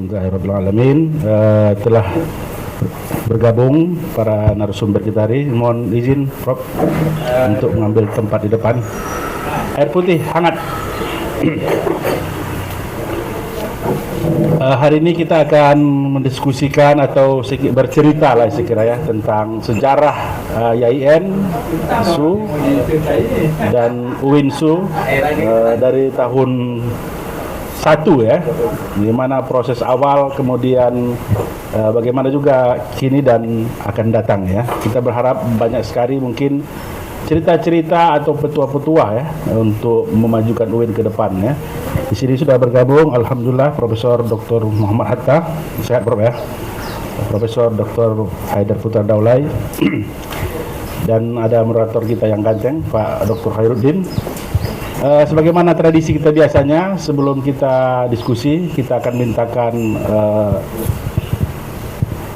Alhamdulillahirrahmanirrahim. Telah bergabung para narasumber kita hari. Mohon izin Prof untuk mengambil tempat di depan. Air putih hangat. Hari ini kita akan mendiskusikan atau bercerita lah saya kira ya tentang sejarah YIN SU dan UIN SU dari tahun 1 ya, di mana proses awal, kemudian bagaimana juga kini dan akan datang ya. Kita berharap banyak sekali mungkin cerita-cerita atau petua-petua ya untuk memajukan UIN ke depan ya. Di sini sudah bergabung alhamdulillah Profesor Dr. Muhammad Hatta, sehat Prof ya. Profesor Dr. Haidar Putra Daulay dan ada moderator kita yang ganteng Pak Dr. Khairuddin. Sebagaimana tradisi kita biasanya, sebelum kita diskusi, kita akan mintakan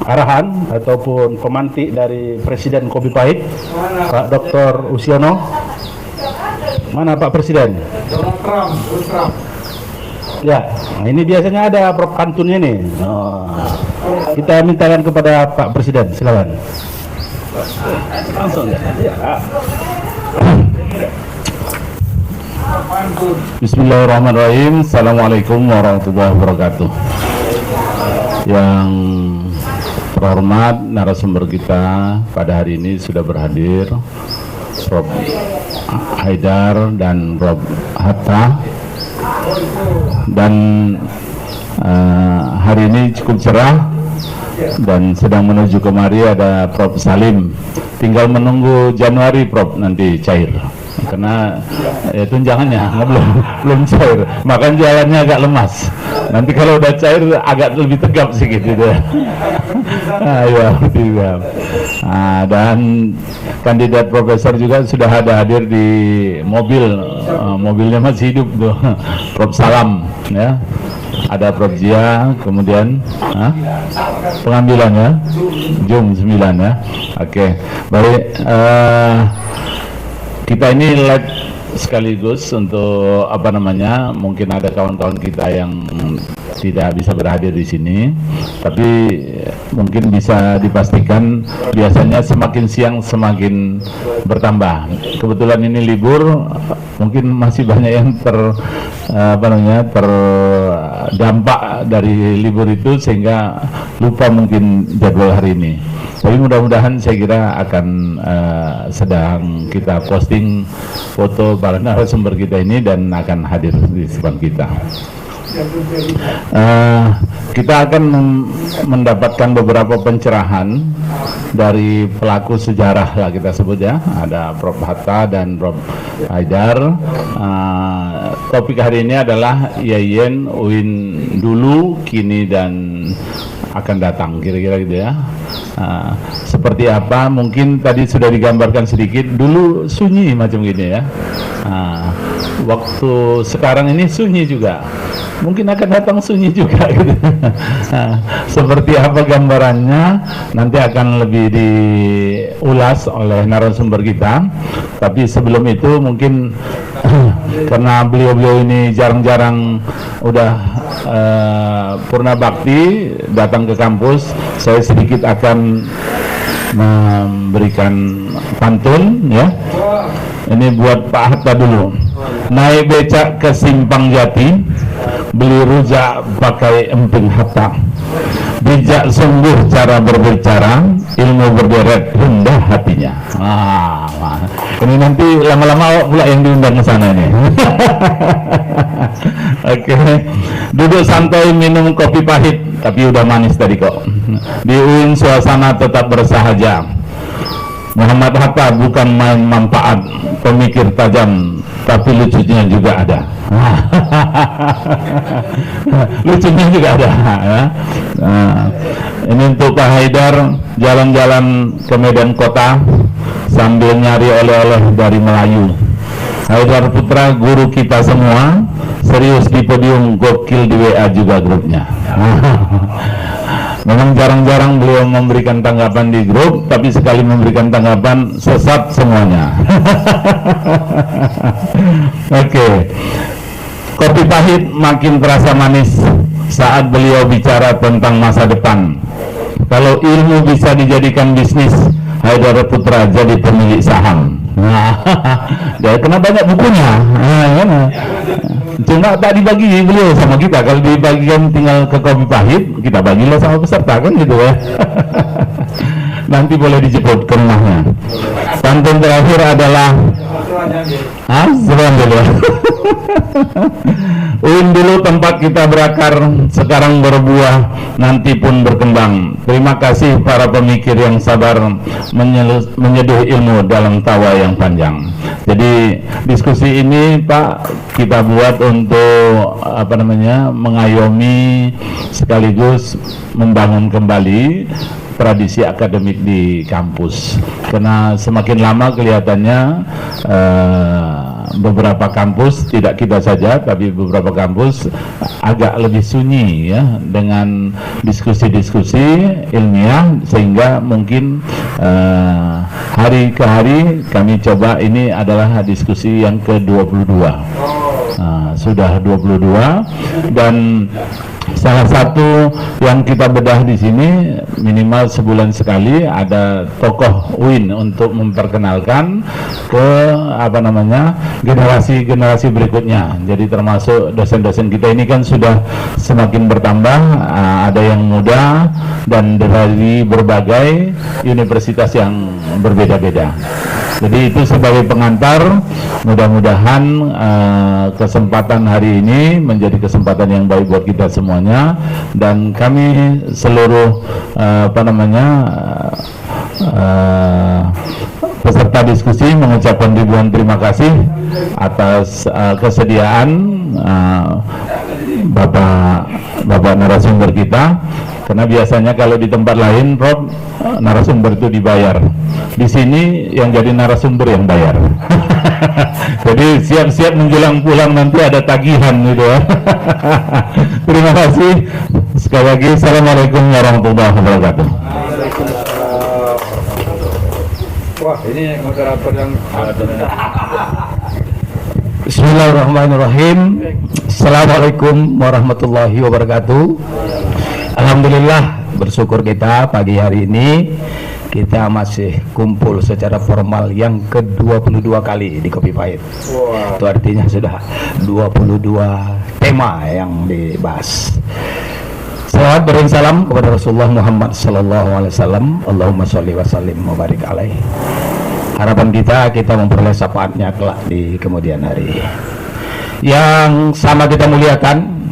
arahan ataupun pemantik dari Presiden Kopi Pahit, Pak Dr. Usiono. Mana Pak Presiden? Donald Trump. Ya, nah ini biasanya ada pantunnya nih. Kita mintakan kepada Pak Presiden, silakan. Langsung ya. Bismillahirrahmanirrahim. Assalamualaikum warahmatullahi wabarakatuh. Yang terhormat narasumber kita pada hari ini sudah berhadir, Prof. Haidar dan Prof. Hatta. Dan hari ini cukup cerah dan sedang menuju kemari ada Prof. Salim. Tinggal menunggu Januari Prof nanti cair. Karena tunjangannya belum cair, makanya jalannya agak lemas. Nanti kalau udah cair agak lebih tegap sedikit gitu. Ya. Dan kandidat profesor juga sudah hadir di mobil, mobilnya masih hidup tuh, Prof. Salam ya. Ada Prof. Jia, kemudian pengambilannya Jum 9 ya. Oke, baik. Kita ini live sekaligus untuk mungkin ada kawan-kawan kita yang tidak bisa berhadir di sini, tapi mungkin bisa dipastikan biasanya semakin siang semakin bertambah. Kebetulan ini libur, mungkin masih banyak yang terdampak dari libur itu sehingga lupa mungkin jadwal hari ini. Tapi mudah-mudahan saya kira akan sedang kita posting foto para narasumber kita ini dan akan hadir di depan kita. Kita akan mendapatkan beberapa pencerahan dari pelaku sejarah lah kita sebut ya. Ada Prof. Hatta dan Prof. Haidar. Topik hari ini adalah YIN UIN dulu, kini dan akan datang, kira-kira gitu ya. Seperti apa mungkin tadi sudah digambarkan sedikit. Dulu sunyi macam gini ya. Waktu sekarang ini sunyi juga, mungkin akan datang sunyi juga gitu. Seperti apa gambarannya nanti akan lebih diulas oleh narasumber kita. Tapi sebelum itu mungkin karena beliau-beliau ini jarang-jarang udah purna bakti datang ke kampus, saya sedikit akan memberikan pantun ya. Ini buat Pak Hatta dulu. Naik becak ke Simpang Jati, beli rujak pakai emping Hatta. Bijak sungguh cara berbicara, ilmu berderet rendah hatinya. Ini nanti lama-lama pula yang diundang ke sana ini. Oke. Duduk santai minum kopi pahit, tapi udah manis tadi kok. Di UIN suasana tetap bersahaja. Muhammad Hatta bukan main manfaat, pemikir tajam, tapi lucunya juga ada. Lucunya juga ada ya. Ini untuk Pak Haidar, jalan-jalan ke Medan Kota sambil nyari oleh-oleh dari Melayu. Haidar Putra, guru kita semua, serius di podium, gokil di WA juga grupnya. Memang jarang-jarang beliau memberikan tanggapan di grup, tapi sekali memberikan tanggapan sesat semuanya. Oke. Kopi pahit makin terasa manis, saat beliau bicara tentang masa depan. Kalau ilmu bisa dijadikan bisnis, Haidar Putra jadi pemilik saham. Nah, dia kena banyak bukunya. Cuma tak dibagi beliau sama kita. Kalau dibagikan tinggal ke Kopi Pahit, kita bagilah sama peserta kan gitu ya. Nanti boleh dijemput ke rumahnya. Pantun terakhir adalah dulu. UIN dulu tempat kita berakar, sekarang berbuah, nanti pun berkembang. Terima kasih para pemikir yang sabar menyeduh ilmu dalam tawa yang panjang. Jadi diskusi ini Pak kita buat untuk mengayomi sekaligus membangun kembali tradisi akademik di kampus, karena semakin lama kelihatannya beberapa kampus, tidak kita saja tapi beberapa kampus agak lebih sunyi ya dengan diskusi-diskusi ilmiah, sehingga mungkin hari ke hari kami coba ini adalah diskusi yang ke-22. Sudah 22, dan salah satu yang kita bedah di sini minimal sebulan sekali ada tokoh UIN untuk memperkenalkan ke generasi berikutnya. Jadi termasuk dosen-dosen kita ini kan sudah semakin bertambah, ada yang muda dan dari berbagai universitas yang berbeda-beda. Jadi itu sebagai pengantar, mudah-mudahan kesempatan hari ini menjadi kesempatan yang baik buat kita semuanya, dan kami seluruh peserta diskusi mengucapkan ribuan terima kasih atas kesediaan Bapak narasumber kita, karena biasanya kalau di tempat lain Prof, narasumber itu dibayar. Di sini yang jadi narasumber yang bayar. Jadi siap-siap menjelang pulang nanti ada tagihan gitu ya. Terima kasih sekali lagi. Assalamualaikum warahmatullahi wabarakatuh. Wah, ini moderator yang Bismillahirrahmanirrahim. Assalamualaikum warahmatullahi wabarakatuh. Alhamdulillah, bersyukur kita pagi hari ini kita masih kumpul secara formal yang ke-22 kali di Kopi Pahit. Wow. Itu artinya sudah 22 tema yang dibahas. Salawat beri salam kepada Rasulullah Muhammad sallallahu alaihi wasallam. Allahumma sholli wa sallim wa barik alaihi. Harapan kita memperoleh syafaatnya kelak di kemudian hari. Yang sama kita muliakan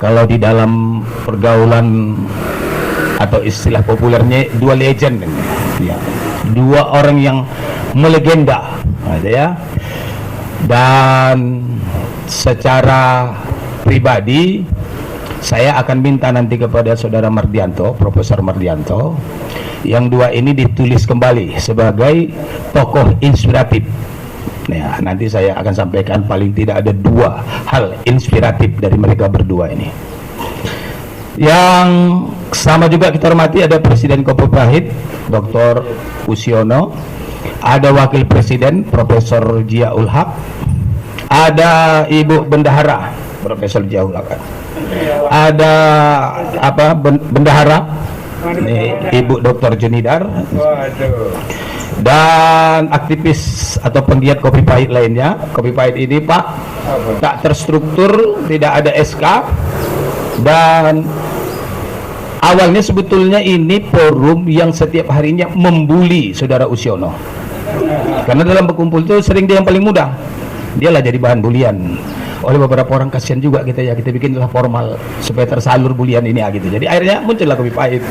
kalau di dalam pergaulan atau istilah populernya dua legend ya. Dua orang yang melegenda ada ya. Dan secara pribadi saya akan minta nanti kepada saudara Mardianto, Profesor Mardianto, yang dua ini ditulis kembali sebagai tokoh inspiratif. Nah, nanti saya akan sampaikan paling tidak ada dua hal inspiratif dari mereka berdua ini. Yang sama juga kita hormati ada Presiden Kopi Pahit, Dr. Usiono, ada Wakil Presiden Profesor Jiaul Haq, ada Ibu Bendahara Profesor Jiaul Haq, ada Bendahara Ibu Dr. Junidar, dan aktivis atau penggiat Kopi Pahit lainnya. Kopi Pahit ini Pak tak terstruktur, tidak ada SK, dan awalnya sebetulnya ini forum yang setiap harinya membuli saudara Usiono, karena dalam berkumpul itu sering dia yang paling muda, dialah jadi bahan bulian oleh beberapa orang. Kasihan juga kita ya, kita bikinlah formal supaya tersalur bulian ini gitu. Jadi akhirnya muncullah Kopi Pahit.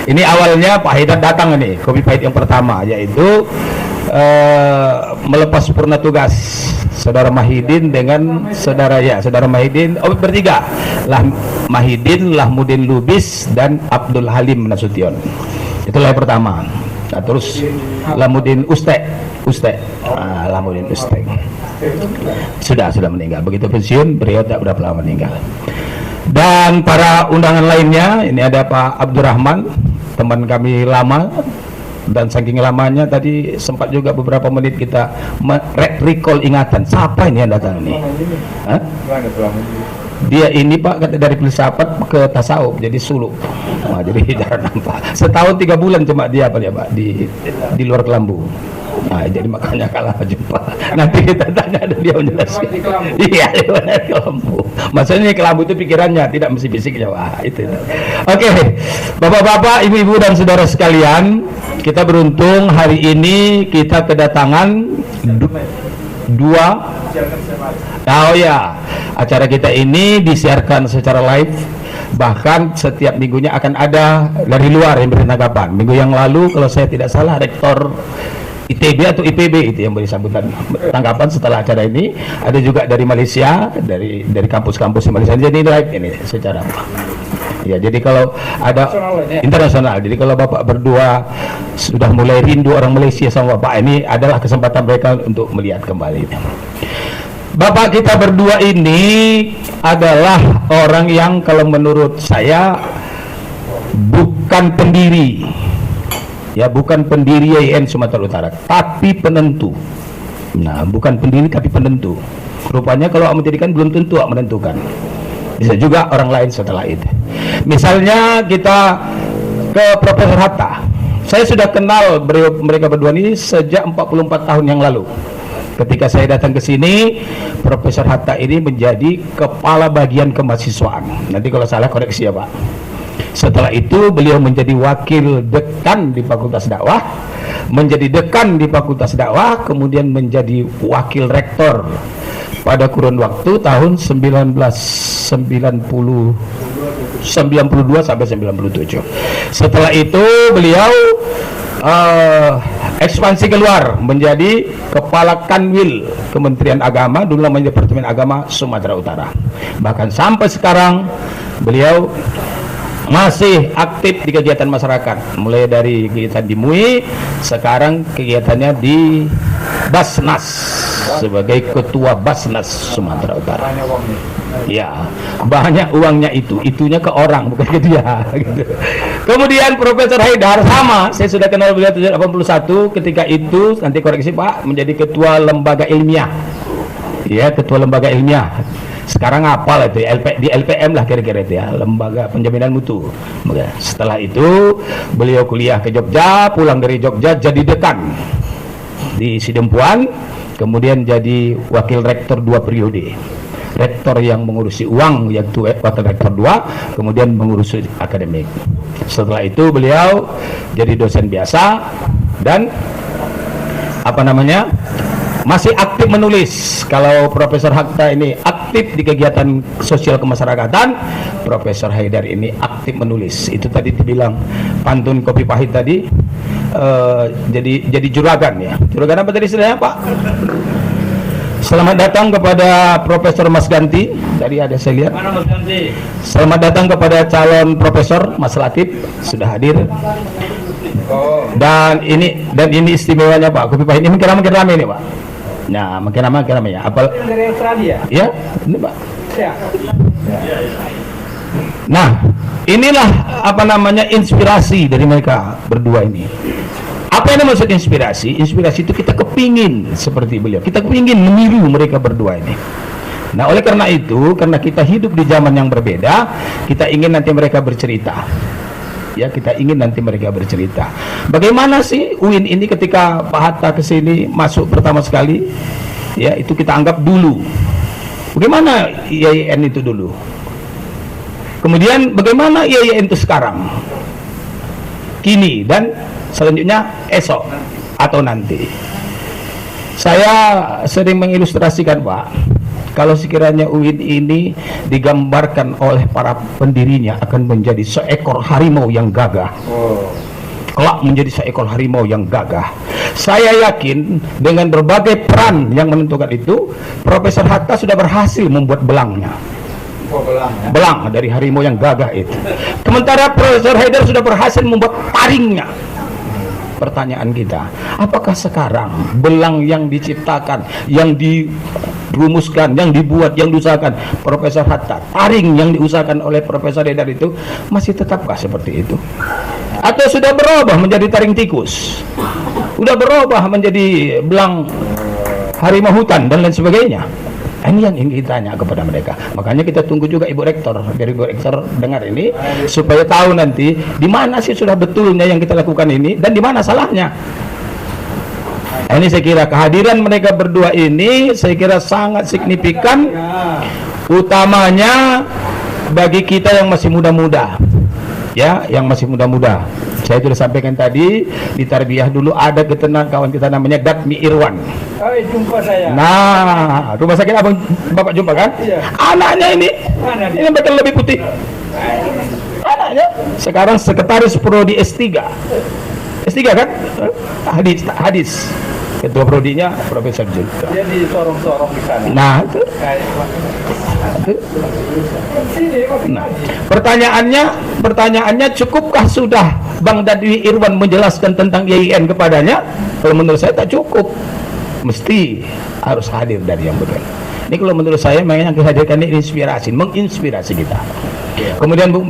Ini awalnya Pak Haidar datang ini, Kopi Pahit yang pertama, yaitu melepas purna tugas saudara Mahidin dengan saudara Mahidin, bertiga lah, Mahidin, Lahmudin Lubis, dan Abdul Halim Nasution. Itulah yang pertama. Nah, terus Lahmudin Lahmudin Ustek sudah meninggal. Begitu pensiun beliau tak berapa lama meninggal. Dan para undangan lainnya, ini ada Pak Abdurrahman, teman kami lama, dan saking lamanya tadi sempat juga beberapa menit kita recall ingatan. Siapa ini yang datang ini? Hah? Dia ini Pak kata dari filsafat ke tasawuf jadi suluk. Nah, jadi jarang nampak. Setahun 3 bulan cuma dia apa ya Pak di luar kelambu. Nah, jadi makanya kalah jumpa. Nanti kita tanya ada dia menjelaskan. Iya, di kelambu. Maksudnya kelambu itu pikirannya, tidak mesti fisiknya. Wah, itu. Oke, Bapak-bapak, Ibu-ibu dan saudara sekalian, kita beruntung hari ini kita kedatangan dua. Oh ya, acara kita ini disiarkan secara live. Bahkan setiap minggunya akan ada dari luar yang beri tanggapan. Minggu yang lalu kalau saya tidak salah rektor ITB atau IPB itu yang beri sambutan tanggapan setelah acara ini. Ada juga dari Malaysia, dari kampus-kampus di Malaysia. Jadi live ini secara ya, jadi kalau ada internasional. Jadi kalau Bapak berdua sudah mulai rindu orang Malaysia sama Bapak, ini adalah kesempatan mereka untuk melihat kembali. Bapak kita berdua ini adalah orang yang kalau menurut saya bukan pendiri, ya bukan pendiri YIN Sumatera Utara, tapi penentu. Nah, bukan pendiri tapi penentu. Rupanya kalau menjadikan belum tentu menentukan. Bisa juga orang lain setelah itu. Misalnya kita ke Profesor Hatta. Saya sudah kenal mereka berdua ini sejak 44 tahun yang lalu. Ketika saya datang ke sini, Profesor Hatta ini menjadi kepala bagian kemahasiswaan. Nanti kalau salah koreksi ya Pak. Setelah itu beliau menjadi wakil dekan di Fakultas Dakwah, menjadi dekan di Fakultas Dakwah, kemudian menjadi wakil rektor pada kurun waktu tahun 1992 sampai 97. Setelah itu beliau ekspansi keluar menjadi kepala Kanwil Kementerian Agama, dulu namanya Departemen Agama Sumatera Utara. Bahkan sampai sekarang beliau masih aktif di kegiatan masyarakat, mulai dari kegiatan di MUI, sekarang kegiatannya di Basnas sebagai ketua Basnas Sumatera Utara. Ya, banyak uangnya itunya ke orang, bukan ke dia. Gitu. Kemudian Profesor Haidar sama, saya sudah kenal beliau 1981, ketika itu nanti koreksi Pak, menjadi ketua lembaga ilmiah. Ya, ketua lembaga ilmiah. Sekarang apa lah itu di LPM lah kira-kira itu ya, lembaga penjaminan mutu. Setelah itu beliau kuliah ke Jogja, pulang dari Jogja jadi dekan di Sidempuan, kemudian jadi wakil rektor 2 periode. Rektor yang mengurusi uang, yaitu wakil rektor 2, kemudian mengurusi akademik. Setelah itu beliau jadi dosen biasa dan masih aktif menulis. Kalau Profesor Hatta ini aktif di kegiatan sosial kemasyarakatan, Profesor Haidar ini aktif menulis. Itu tadi dibilang pantun kopi pahit tadi, jadi juragan ya. Juragan apa tadi istilahnya Pak? Selamat datang kepada Profesor Mas Ganti. Tadi ada saya lihat. Mana Mas Ganti? Selamat datang kepada calon Profesor Mas Latif sudah hadir. Oh. Dan ini istimewanya Pak, kopi pahit ini makin ramai ini Pak. Nah, makin ramai ya. Apal Dari Australia. ya, ini Pak. Ya. Nah, inilah inspirasi dari mereka berdua ini. Apa yang maksud inspirasi? Inspirasi itu kita kepingin seperti beliau. Kita kepingin meniru mereka berdua ini. Nah, oleh karena itu, karena kita hidup di zaman yang berbeda, kita ingin nanti mereka bercerita. Ya, kita ingin nanti mereka bercerita. Bagaimana sih UIN ini ketika Pak Hatta kesini masuk pertama sekali? Ya, itu kita anggap dulu. Bagaimana IAIN itu dulu? Kemudian bagaimana IAIN itu sekarang? Kini dan selanjutnya esok atau nanti. Saya sering mengilustrasikan Pak, kalau sekiranya UIN ini digambarkan oleh para pendirinya akan menjadi seekor harimau yang gagah. Kelak menjadi seekor harimau yang gagah. Saya yakin dengan berbagai peran yang menentukan itu, Profesor Hatta sudah berhasil membuat belangnya. Belang dari harimau yang gagah itu. Sementara Profesor Haidar sudah berhasil membuat taringnya. Pertanyaan kita, apakah sekarang belang yang diciptakan, yang dirumuskan, yang dibuat, yang diusahakan Profesor Hatta, taring yang diusahakan oleh Profesor Haidar itu masih tetapkah seperti itu? Atau sudah berubah menjadi taring tikus? Sudah berubah menjadi belang harimau hutan dan lain sebagainya? Ini yang ingin kita tanya kepada mereka. Makanya kita tunggu juga Ibu Rektor, dari Ibu Rektor dengar ini supaya tahu nanti di mana sih sudah betulnya yang kita lakukan ini dan di mana salahnya. Ini saya kira kehadiran mereka berdua ini saya kira sangat signifikan, utamanya bagi kita yang masih muda-muda. Ya, yang masih muda-muda. Saya sudah sampaikan tadi di tarbiyah dulu ada ketenang kawan kita namanya Gatmi Irwan. Oh, jumpa saya. Nah, rumah sakit abang bapak jumpa kan? Iya. Anaknya ini, Mana dia? ini bakal lebih putih. Anaknya sekarang sekretaris prodi S3. S3 kan? Hadis. Ketua prodinya Profesor juga. Dia di sorong-sorong di sana. Nah, itu. Nah, pertanyaannya cukupkah sudah Bang Dadwi Irwan menjelaskan tentang YIN kepadanya? Kalau menurut saya tak cukup. Mesti harus hadir dari yang betul. Ini kalau menurut saya memang yang dihadirkan ini menginspirasi kita. Kemudian Bu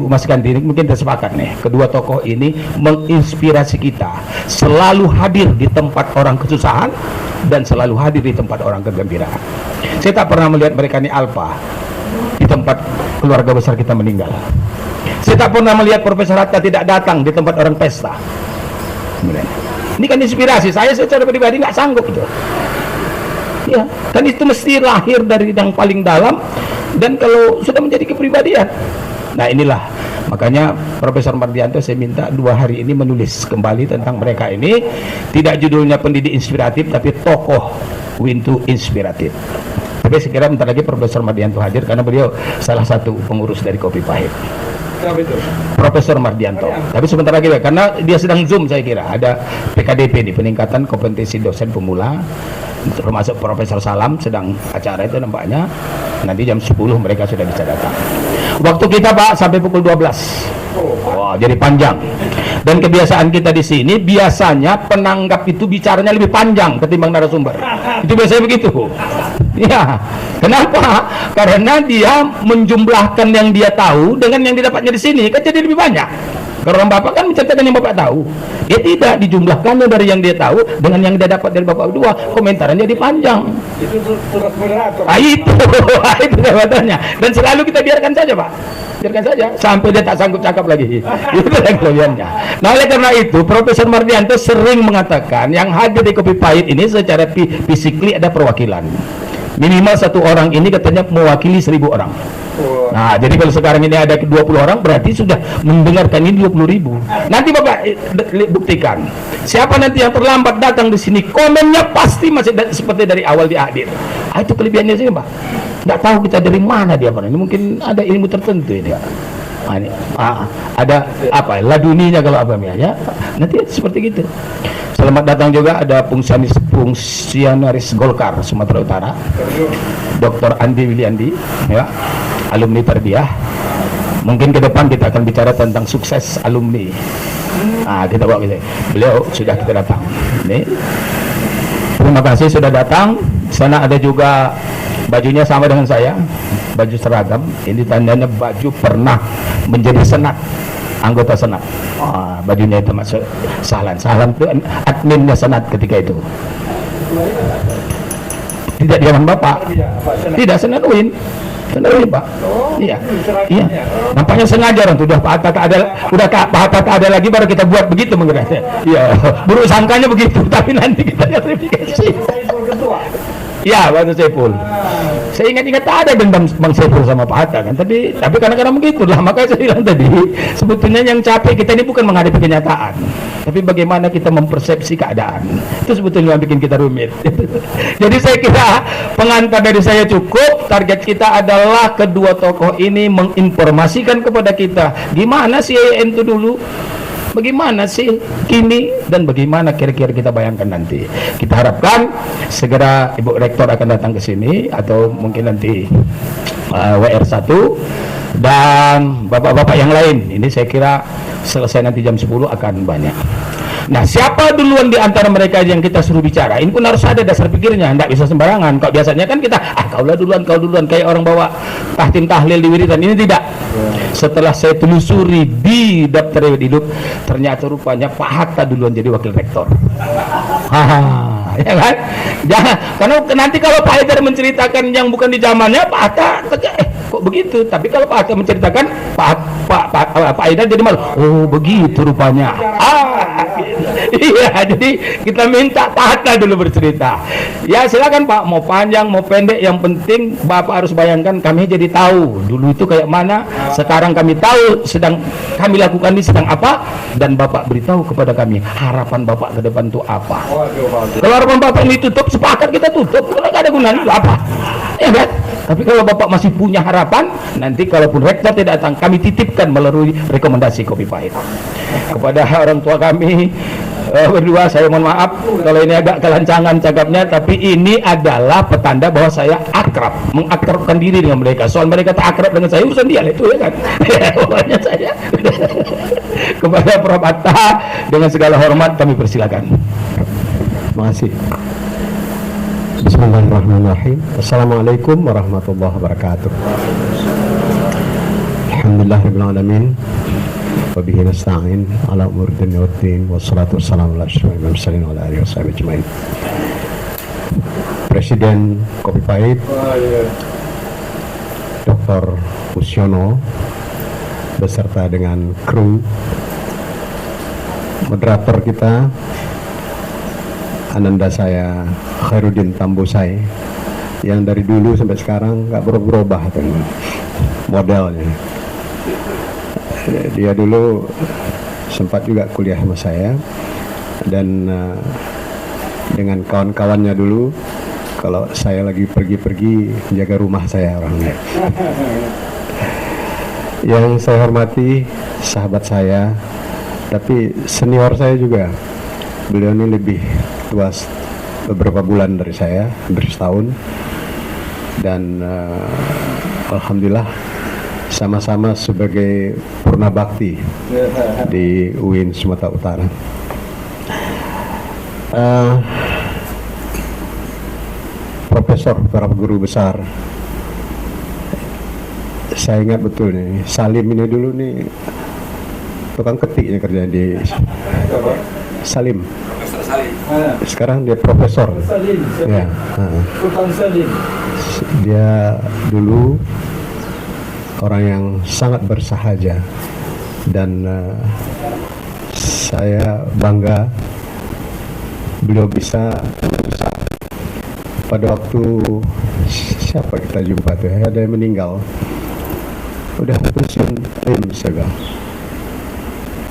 Mas Kanti, mungkin kita sepakat nih, kedua tokoh ini menginspirasi kita selalu hadir di tempat orang kesusahan dan selalu hadir di tempat orang kegembiraan. Saya tak pernah melihat mereka ini alpa di tempat keluarga besar kita meninggal. Saya tak pernah melihat Profesor Hatta tidak datang di tempat orang pesta. Ini kan inspirasi saya secara pribadi nggak sanggup itu. Ya, dan itu mesti lahir dari yang paling dalam dan kalau sudah menjadi kepribadian. Nah inilah makanya Profesor Mardianto saya minta 2 hari ini menulis kembali tentang mereka ini, tidak judulnya pendidik inspiratif tapi tokoh Wintu inspiratif. Tapi saya kira bentar lagi Profesor Mardianto hadir karena beliau salah satu pengurus dari Kopi Pahit. Siapa itu? Profesor Mardianto. Tapi sebentar lagi karena dia sedang zoom saya kira ada PKDP nih, peningkatan kompetensi dosen pemula, termasuk Profesor Salam sedang acara itu nampaknya nanti jam 10 mereka sudah bisa datang. Waktu kita Pak sampai pukul 12. Wah, jadi panjang. Dan kebiasaan kita di sini biasanya penanggap itu bicaranya lebih panjang ketimbang narasumber. Itu biasanya begitu. Ya, kenapa? Karena dia menjumlahkan yang dia tahu dengan yang didapatnya di sini kan jadi lebih banyak. Kalau orang bapak kan menceritakan yang bapak tahu, dia tidak dijumlahkannya dari yang dia tahu dengan yang dia dapat dari bapak berdua, komentarannya jadi panjang. Itu tugas moderator. Itu jawabannya. Dan selalu kita biarkan saja Pak, biarkan saja sampai dia tak sanggup cakap lagi. Itu yang kelebihannya. Nah oleh karena itu Profesor Mardianto sering mengatakan yang hadir di Kopi Pahit ini secara fisikly ada perwakilan. Minimal 1 orang ini katanya mewakili 1000 orang. Nah, jadi kalau sekarang ini ada 20 orang berarti sudah mendengarkan ini 20.000. Nanti Bapak buktikan. Siapa nanti yang terlambat datang di sini, komennya pasti masih seperti dari awal dia hadir. Itu kelebihannya sih, Pak. Nggak tahu kita dari mana dia, Pak. Ini mungkin ada ilmu tertentu ini, Pak. Ada apa? Laduninya kalau apa ya. Nanti seperti gitu. Selamat datang juga ada fungsionaris Golkar Sumatera Utara, Dr. Andi Wiliandi, ya, alumni tarbiyah. Mungkin ke depan kita akan bicara tentang sukses alumni. Kita bawa gitu. Beliau sudah kita datang. Nih. Terima kasih sudah datang. Sana ada juga bajunya sama dengan saya, baju seragam. Ini tandanya baju pernah menjadi senat, anggota senat. Bajunya itu masuk Sahlan itu adminnya senat ketika itu. Tidak di zaman Bapak, tidak senat UIN. Senat UIN Pak. Iya. Nampaknya sengaja orang udah Pak Hatta tak ada, Pak Hatta tak ada lagi baru kita buat begitu mengenai. Iya. Buruk sangkanya begitu, tapi nanti kita klarifikasi. Ya, Bang Saiful. Saya ingat ada dendam Bang Saiful sama Pak Hatta kan, tapi kadang-kadang begitulah. Makanya saya bilang tadi, sebetulnya yang capek kita ini bukan menghadapi kenyataan, tapi bagaimana kita mempersepsi keadaan. Itu sebetulnya yang bikin kita rumit. Jadi saya kira pengantar dari saya cukup. Target kita adalah kedua tokoh ini menginformasikan kepada kita gimana sih YIN itu dulu, bagaimana sih kini, dan bagaimana kira-kira kita bayangkan nanti. Kita harapkan segera Ibu Rektor akan datang ke sini atau mungkin nanti WR1 dan bapak-bapak yang lain. Ini saya kira selesai nanti jam 10 akan banyak. Nah, siapa duluan di antara mereka yang kita suruh bicara? Ini pun harus ada dasar pikirnya, tidak bisa sembarangan. Kalau biasanya kan kita, kau duluan, kayak orang bawa tahtim tahlil di wiridan. Ini tidak. Setelah saya telusuri di daftar hidup, ternyata rupanya Pak Hatta duluan jadi wakil rektor. ya kan? Jangan, karena nanti kalau Pak Haidar menceritakan yang bukan di zamannya Pak Hatta, kok begitu? Tapi kalau Pak Hatta menceritakan Pak Haidar jadi malu. Oh begitu rupanya. Iya, jadi kita minta Pak Hatta dulu bercerita. Ya silakan Pak, mau panjang mau pendek, yang penting Bapak harus bayangkan kami jadi tahu dulu itu kayak mana, sekarang kami tahu sedang kami lakukan ini sedang apa, dan Bapak beritahu kepada kami harapan Bapak ke depan itu apa. Kalau harapan Bapak ini tutup, sepakat kita tutup, kalau nggak ada gunanya itu apa, ya kan? Tapi kalau Bapak masih punya harapan, nanti kalaupun rektor tidak datang, kami titipkan melalui rekomendasi Kopi Pahit kepada orang tua kami berdua. Saya mohon maaf kalau ini agak kelancangan cakapnya, tapi ini adalah petanda bahwa saya akrab, mengakrabkan diri dengan mereka. Soal mereka tak akrab dengan saya, urusan dia itu, ya kan? Pokoknya saya kepada Prof. Hatta dengan segala hormat kami persilakan. Terima kasih. Bismillahirrahmanirrahim. Assalamualaikum warahmatullahi wabarakatuh. Alhamdulillahirabbil alamin. Wa bihi nasta'in ala umuri dunya waddin. Wassalatu wassalamu ala asyrofil mursalin wa ala alihi washabihi ajmain. Presiden Kopi Pahit Dr. Musyono beserta dengan kru, moderator kita ananda saya Khairuddin Tambusai, yang dari dulu sampai sekarang nggak berubah tuh modelnya. Dia dulu sempat juga kuliah sama saya, dan dengan kawan-kawannya dulu kalau saya lagi pergi-pergi jaga rumah saya orangnya. Yang saya hormati sahabat saya, tapi senior saya juga. Beliau ini lebih tua beberapa bulan dari saya, hampir setahun, dan alhamdulillah sama-sama sebagai purna bakti di UIN Sumatera Utara. Profesor, para guru besar, saya ingat betul nih, Salim ini dulu nih tukang ketiknya kerja di Salim. Sekarang dia profesor. Ya. Dia dulu orang yang sangat bersahaja, dan saya bangga beliau bisa pada waktu siapa kita jumpa tuh, ada yang meninggal, udah pensiun saya.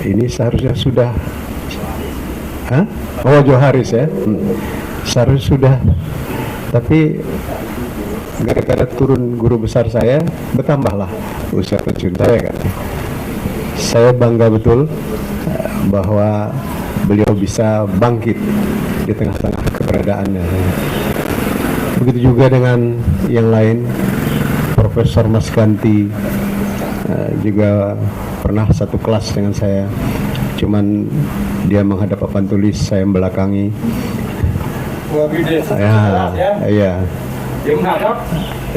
Ini seharusnya sudah Joharis ya, seharusnya sudah, tapi gara-gara turun guru besar saya bertambahlah usia pensiun saya kan. Saya bangga betul bahwa beliau bisa bangkit di tengah-tengah keberadaannya. Begitu juga dengan yang lain, Profesor Mas Ganti juga pernah satu kelas dengan saya, cuman dia menghadap papan tulis, saya membelakangi. Iya.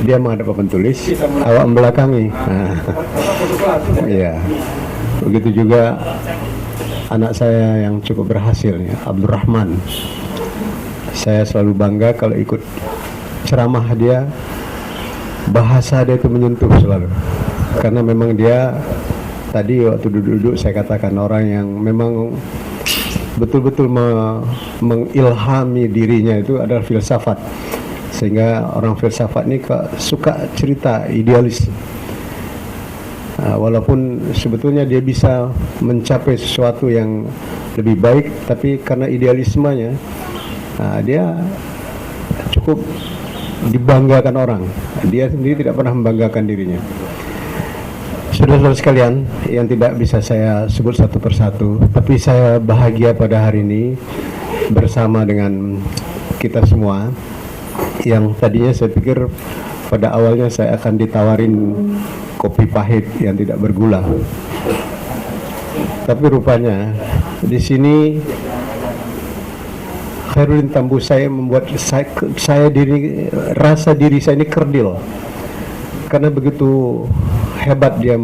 Dia menghadap papan tulis, awak membelakangi. Iya. Begitu juga anak saya yang cukup berhasil, ya, Abdurrahman. Saya selalu bangga kalau ikut ceramah dia, bahasa dia itu menyentuh selalu. Karena memang dia tadi waktu duduk-duduk saya katakan orang yang memang betul-betul mengilhami dirinya itu adalah filsafat. Sehingga orang filsafat ini suka cerita idealis. Walaupun sebetulnya dia bisa mencapai sesuatu yang lebih baik, tapi karena idealismenya dia cukup dibanggakan orang. Dia sendiri tidak pernah membanggakan dirinya. Saudara-saudara sekalian yang tidak bisa saya sebut satu persatu, tapi saya bahagia pada hari ini bersama dengan kita semua, yang tadinya saya pikir pada awalnya saya akan ditawarin kopi pahit yang tidak bergula, tapi rupanya di sini Khairuddin Tambusai membuat saya rasa diri saya ini kerdil, karena begitu hebat dia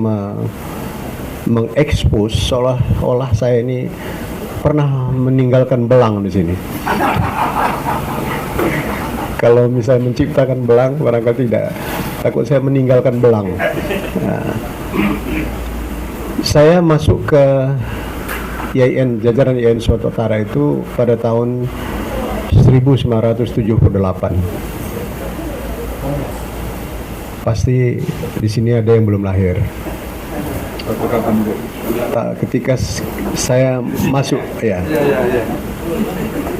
mengekspos seolah-olah saya ini pernah meninggalkan belang di sini. Kalau misalnya menciptakan belang, barangkali tidak. Takut saya meninggalkan belang. Nah, saya masuk ke IAIN, jajaran IAIN Sumatera Utara itu pada tahun 1978. Pasti di sini ada yang belum lahir. Ketika saya masuk, ya,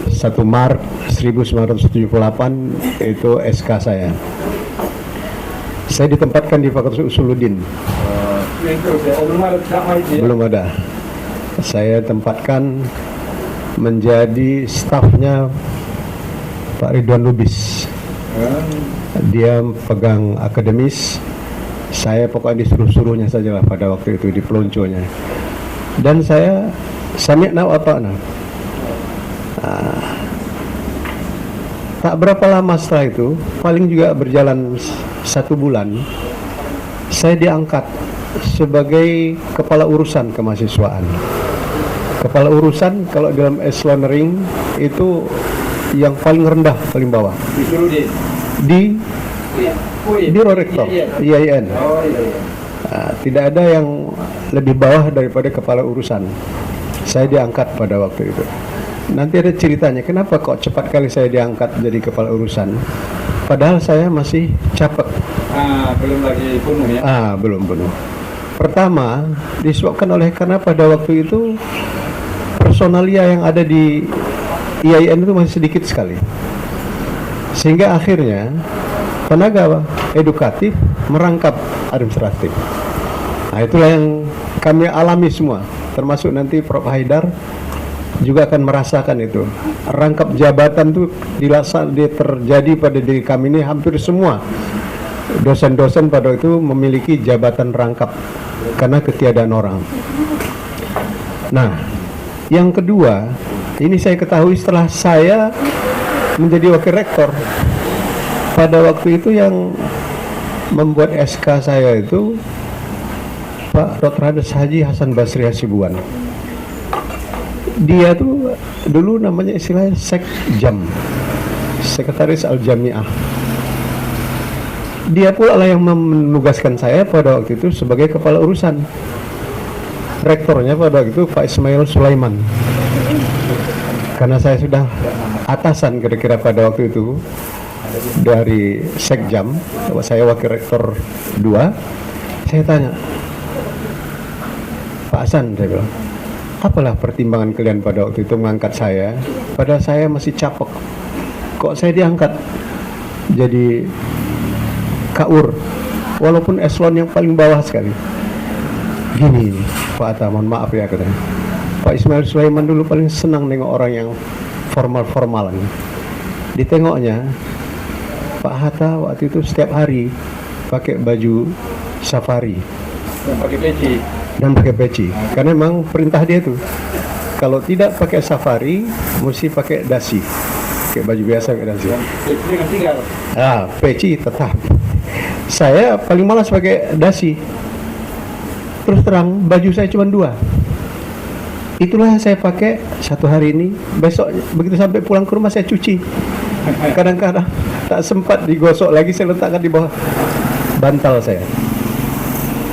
1 Maret 1978 itu SK saya. Saya ditempatkan di Fakultas Usuluddin. Belum ada. Saya tempatkan menjadi stafnya Pak Ridwan Lubis. Dia pegang akademis, saya pokoknya disuruh-suruhnya sajalah pada waktu itu, di pelonconya. Dan saya sami'na wa ata'na. Tak berapa lama setelah itu, paling juga berjalan 1 bulan, saya diangkat sebagai kepala urusan kemahasiswaan. Kepala urusan kalau dalam echelon ring itu yang paling rendah, paling bawah. Di Biro Rektor IAIN. Tidak ada yang lebih bawah daripada kepala urusan. Saya diangkat pada waktu itu. Nanti ada ceritanya, kenapa kok cepat kali saya diangkat jadi kepala urusan, padahal saya masih capek. Belum lagi penuh ya? Belum penuh. Pertama, disebabkan oleh karena pada waktu itu personalia yang ada di IAIN itu masih sedikit sekali, sehingga akhirnya tenaga edukatif merangkap administratif. Nah, itulah yang kami alami semua, termasuk nanti Prof. Haidar juga akan merasakan itu. Rangkap jabatan itu terjadi pada diri kami ini. Hampir semua dosen-dosen pada itu memiliki jabatan rangkap karena ketiadaan orang. Nah, yang kedua, ini saya ketahui setelah saya menjadi wakil rektor. Pada waktu itu yang membuat SK saya itu Pak Dr. Hades Haji Hasan Basri Hasibuan. Dia tuh dulu namanya istilahnya Sekjam, Sekretaris Al-Jamiah. Dia pula lah yang menugaskan saya pada waktu itu sebagai kepala urusan. Rektornya pada waktu itu Pak Ismail Sulaiman. Karena saya sudah atasan kira-kira pada waktu itu dari Sekjam, saya wakil rektor 2. Saya tanya, Pak Hasan, saya bilang, apalah pertimbangan kalian pada waktu itu mengangkat saya, padahal saya masih capek. Kok saya diangkat jadi KUR, walaupun eselon yang paling bawah sekali. Gini, Pak Atta, mohon maaf ya katanya. Pak Ismail Sulaiman dulu paling senang nengok orang yang formal-formal. Ditengoknya, Pak Hatta waktu itu setiap hari pakai baju safari dan pakai peci, karena memang perintah dia tuh kalau tidak pakai safari mesti pakai dasi, pakai baju biasa, pakai dasi. Peci tetap. Saya paling malas pakai dasi. Terus terang, baju saya cuma 2. Itulah yang saya pakai 1 hari ini. Besok begitu sampai pulang ke rumah saya cuci. Kadang-kadang tak sempat digosok lagi, saya letakkan di bawah bantal saya.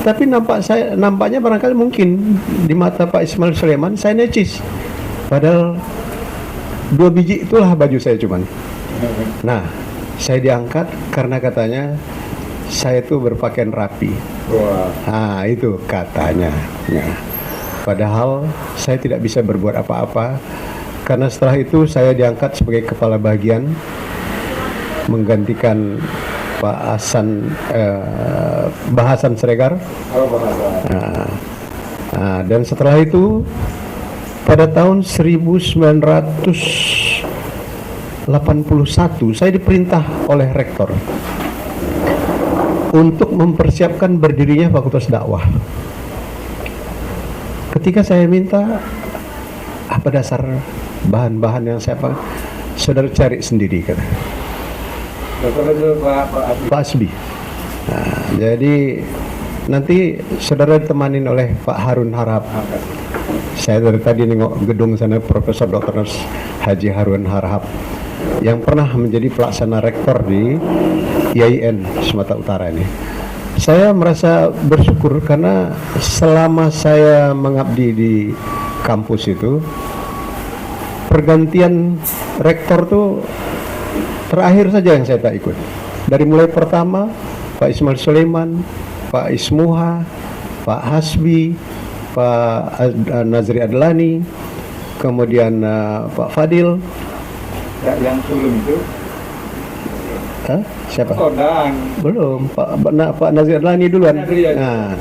Tapi nampaknya barangkali mungkin di mata Pak Ismail Sulaiman saya necis. Padahal 2 biji itulah baju saya cuman. Nah, saya diangkat karena katanya saya tuh berpakaian rapi. Nah, itu katanya. Nah, padahal saya tidak bisa berbuat apa-apa karena setelah itu saya diangkat sebagai kepala bagian menggantikan Pak Hasan Bahasan Sregar. Dan setelah itu pada tahun 1981 saya diperintah oleh rektor untuk mempersiapkan berdirinya Fakultas Dakwah. Ketika saya minta apa dasar bahan-bahan yang saya pakai, saudara cari sendiri kata Pak Asbi. Nah, jadi nanti saudara ditemanin oleh Pak Harun Harap. Saya dari tadi nengok gedung sana Profesor Dr. Haji Harun Harahap yang pernah menjadi pelaksana rektor di IAIN Sumatera Utara ini. Saya merasa bersyukur karena selama saya mengabdi di kampus itu, pergantian rektor tuh terakhir saja yang saya tak ikut. Dari mulai pertama Pak Ismail Sulaiman, Pak Ismuha, Pak Hasbi, Pak Nazri Adlani, kemudian Pak Fadil. Yang sebelum itu Hah? Siapa? Tondang. Belum, Pak Nazri Adlani duluan. Nah,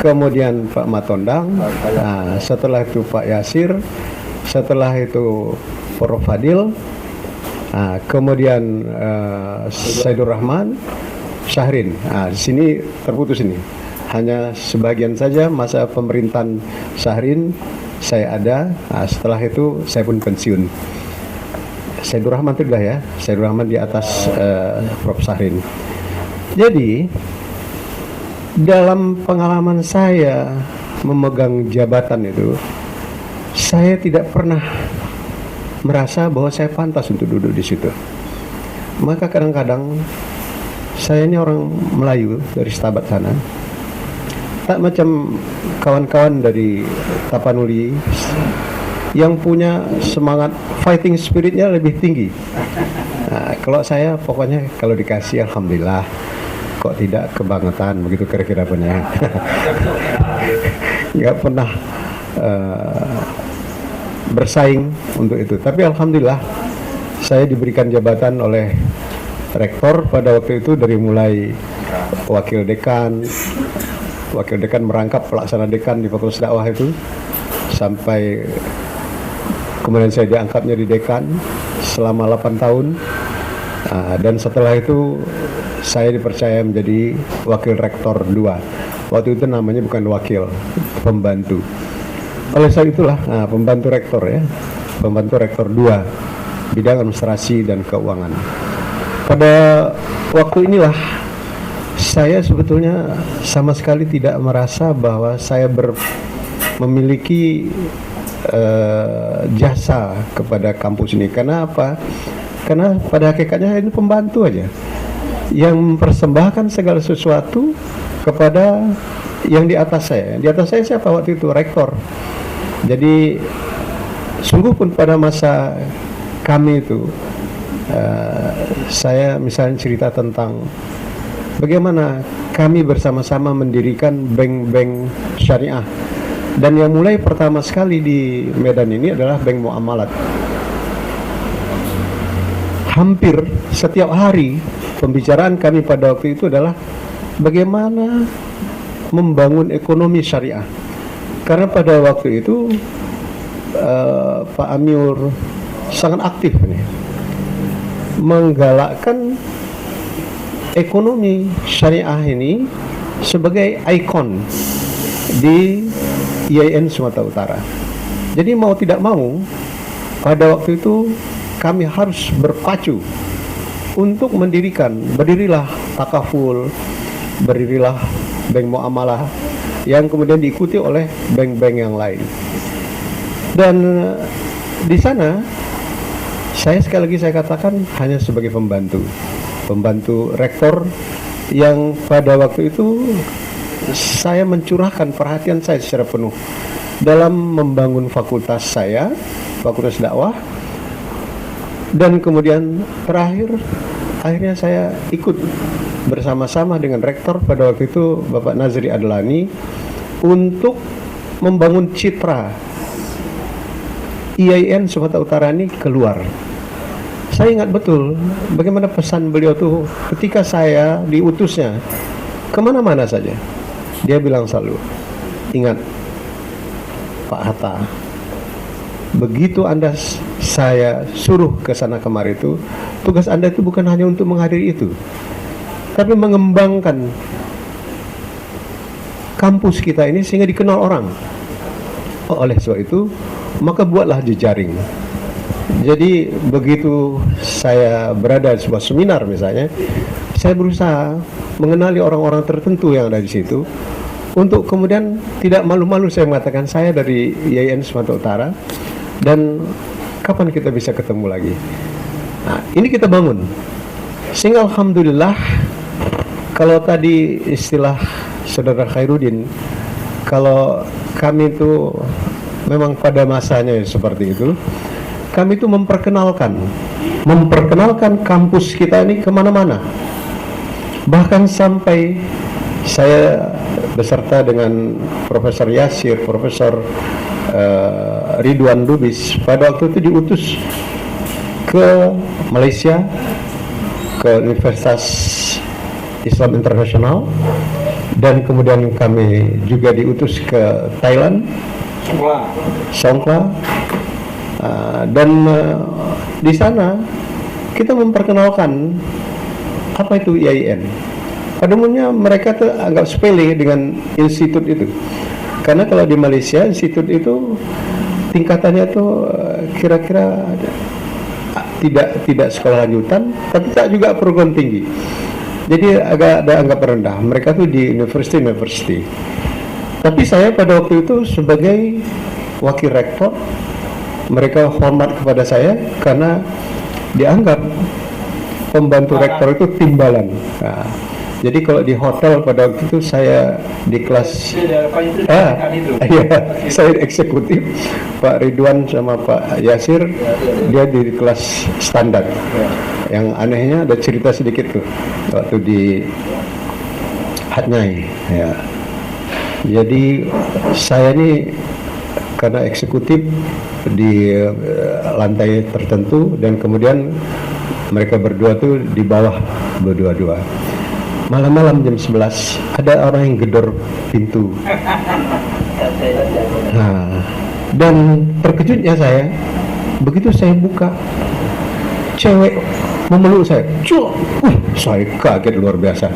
kemudian Pak Matondang, nah, setelah itu Pak Yasir, setelah itu Prof Fadil, nah, kemudian Saidur Rahman, Syahrin. Nah, di sini terputus ini. Hanya sebagian saja masa pemerintahan Syahrin saya ada. Nah, setelah itu saya pun pensiun. Saidur Rahman itu dah ya. Saidur Rahman di atas Prof Syahrin. Jadi dalam pengalaman saya memegang jabatan itu, saya tidak pernah merasa bahwa saya pantas untuk duduk di situ. Maka kadang-kadang saya ini orang Melayu dari Setabat sana, tak macam kawan-kawan dari Tapanuli yang punya semangat fighting spiritnya lebih tinggi. Nah, kalau saya pokoknya kalau dikasih alhamdulillah, kok tidak kebangetan, begitu kira-kira punya. Nggak pernah bersaing untuk itu. Tapi alhamdulillah saya diberikan jabatan oleh rektor pada waktu itu, dari mulai wakil dekan merangkap pelaksana dekan di Fakultas Dakwah itu, sampai kemudian saya diangkatnya di dekan selama 8 tahun. Dan setelah itu saya dipercaya menjadi wakil rektor 2. Waktu itu namanya bukan wakil, pembantu. Oleh sebab itulah pembantu rektor ya, pembantu rektor 2 bidang administrasi dan keuangan. Pada waktu inilah saya sebetulnya sama sekali tidak merasa bahwa saya memiliki jasa kepada kampus ini. Karena apa? Karena pada hakikatnya ini pembantu aja yang mempersembahkan segala sesuatu kepada yang di atas saya. Di atas saya siapa waktu itu? Rektor. Jadi sungguh pun pada masa kami itu, saya misalnya cerita tentang bagaimana kami bersama-sama mendirikan bank-bank syariah. Dan yang mulai pertama sekali di Medan ini adalah Bank Muamalat. Hampir setiap hari pembicaraan kami pada waktu itu adalah bagaimana membangun ekonomi syariah. Karena pada waktu itu Pak Amir sangat aktif nih, menggalakkan ekonomi syariah ini sebagai ikon di IAIN Sumatera Utara. Jadi mau tidak mau pada waktu itu kami harus berpacu untuk berdirilah Takaful, berdirilah Bank Muamalah yang kemudian diikuti oleh bank-bank yang lain. Dan di sana saya sekali lagi saya katakan hanya sebagai pembantu rektor yang pada waktu itu saya mencurahkan perhatian saya secara penuh dalam membangun fakultas saya, Fakultas Dakwah. Dan kemudian akhirnya saya ikut bersama-sama dengan rektor pada waktu itu Bapak Nazri Adlani untuk membangun citra IAIN Sumatera Utara ini keluar. Saya ingat betul bagaimana pesan beliau tuh ketika saya diutusnya kemana-mana saja. Dia bilang selalu, ingat Pak Hatta, begitu saya suruh ke sana kemari itu, tugas Anda itu bukan hanya untuk menghadiri itu, tapi mengembangkan kampus kita ini sehingga dikenal orang. Oleh sebab itu, maka buatlah jejaring. Jadi begitu saya berada di sebuah seminar misalnya, saya berusaha mengenali orang-orang tertentu yang ada di situ untuk kemudian tidak malu-malu saya mengatakan saya dari IAIN Sumatera Utara dan kapan kita bisa ketemu lagi. Nah, ini kita bangun. Sehingga alhamdulillah, kalau tadi istilah Saudara Khairuddin, kalau kami itu memang pada masanya seperti itu, kami itu memperkenalkan kampus kita ini kemana-mana. Bahkan sampai saya beserta dengan Profesor Yasir, Profesor Ridwan Lubis pada waktu itu diutus ke Malaysia, ke Universitas Islam Internasional, dan kemudian kami juga diutus ke Thailand, Songkla, dan di sana kita memperkenalkan apa itu IAIN. Pada umumnya mereka tuh anggap sepele dengan institut itu, karena kalau di Malaysia institut itu tingkatannya tuh kira-kira tidak sekolah lanjutan, tapi tak juga perguruan tinggi. Jadi agak ada anggap rendah. Mereka tuh di university. Tapi saya pada waktu itu sebagai wakil rektor, mereka hormat kepada saya karena dianggap pembantu rektor itu timbalan. Nah, jadi kalau di hotel pada waktu itu saya di kelas saya eksekutif, Pak Ridwan sama Pak Yasir dia di kelas standar. Yang anehnya ada cerita sedikit tuh waktu di Hatnyai ya. Jadi saya ini karena eksekutif di lantai tertentu dan kemudian mereka berdua tuh di bawah berdua-dua. Malam-malam jam 11 ada orang yang gedor pintu. Nah, dan terkejutnya saya begitu saya buka, cewek memeluk saya. Saya kaget luar biasa.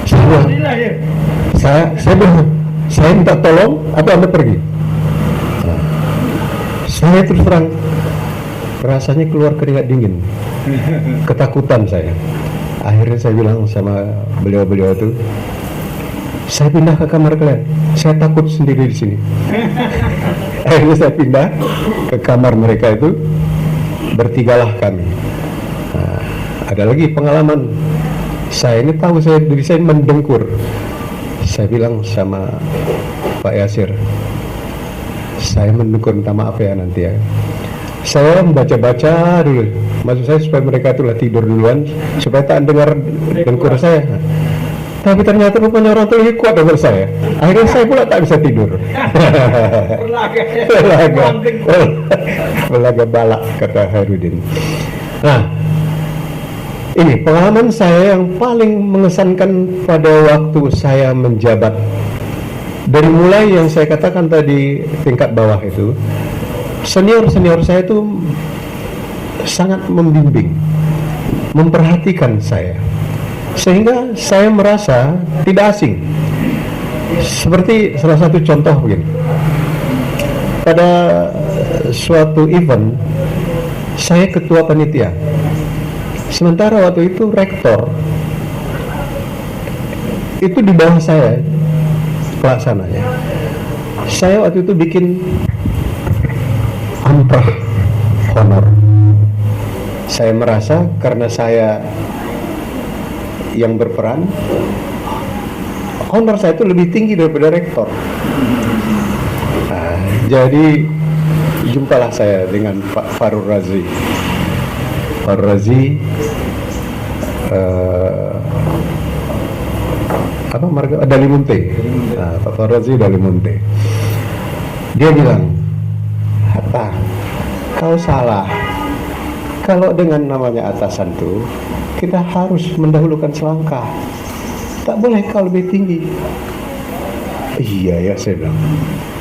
Saya bilang, saya minta tolong atau Anda pergi? Nah, saya terus terang rasanya keluar keringat dingin, ketakutan saya. Akhirnya saya bilang sama beliau-beliau itu, saya pindah ke kamar kalian. Saya takut sendiri di sini. Akhirnya saya pindah ke kamar mereka itu, bertigalah kami. Nah, ada lagi pengalaman. Saya ini tahu diri saya mendengkur. Saya bilang sama Pak Yasir, saya mendengkur, minta maaf ya nanti ya. Saya membaca-baca dulu, maksud saya supaya mereka itulah tidur duluan, supaya tak dengar dengkur saya. Tapi ternyata rupanya orang itu lebih kuat dari saya. Akhirnya saya pula tak bisa tidur. Belaga balak, kata Khairuddin. Nah, ini pengalaman saya yang paling mengesankan pada waktu saya menjabat. Dari mulai yang saya katakan tadi tingkat bawah itu, senior-senior saya itu sangat membimbing, memperhatikan saya, sehingga saya merasa tidak asing. Seperti salah satu contoh begini, pada suatu event saya ketua panitia, sementara waktu itu rektor itu di bawah saya pelaksananya. Saya waktu itu bikin amprah honor. Saya merasa karena saya yang berperan, honor saya itu lebih tinggi daripada rektor. Nah, jadi jumpalah saya dengan Pak Farur Razi. Farur Razi Dalimunte. Nah, Pak Farur Razi Dalimunte. Dia bilang, Hatta, kau salah. Kalau dengan namanya atasan tuh, kita harus mendahulukan selangkah. Tak boleh kau lebih tinggi. Iya ya, saya bilang.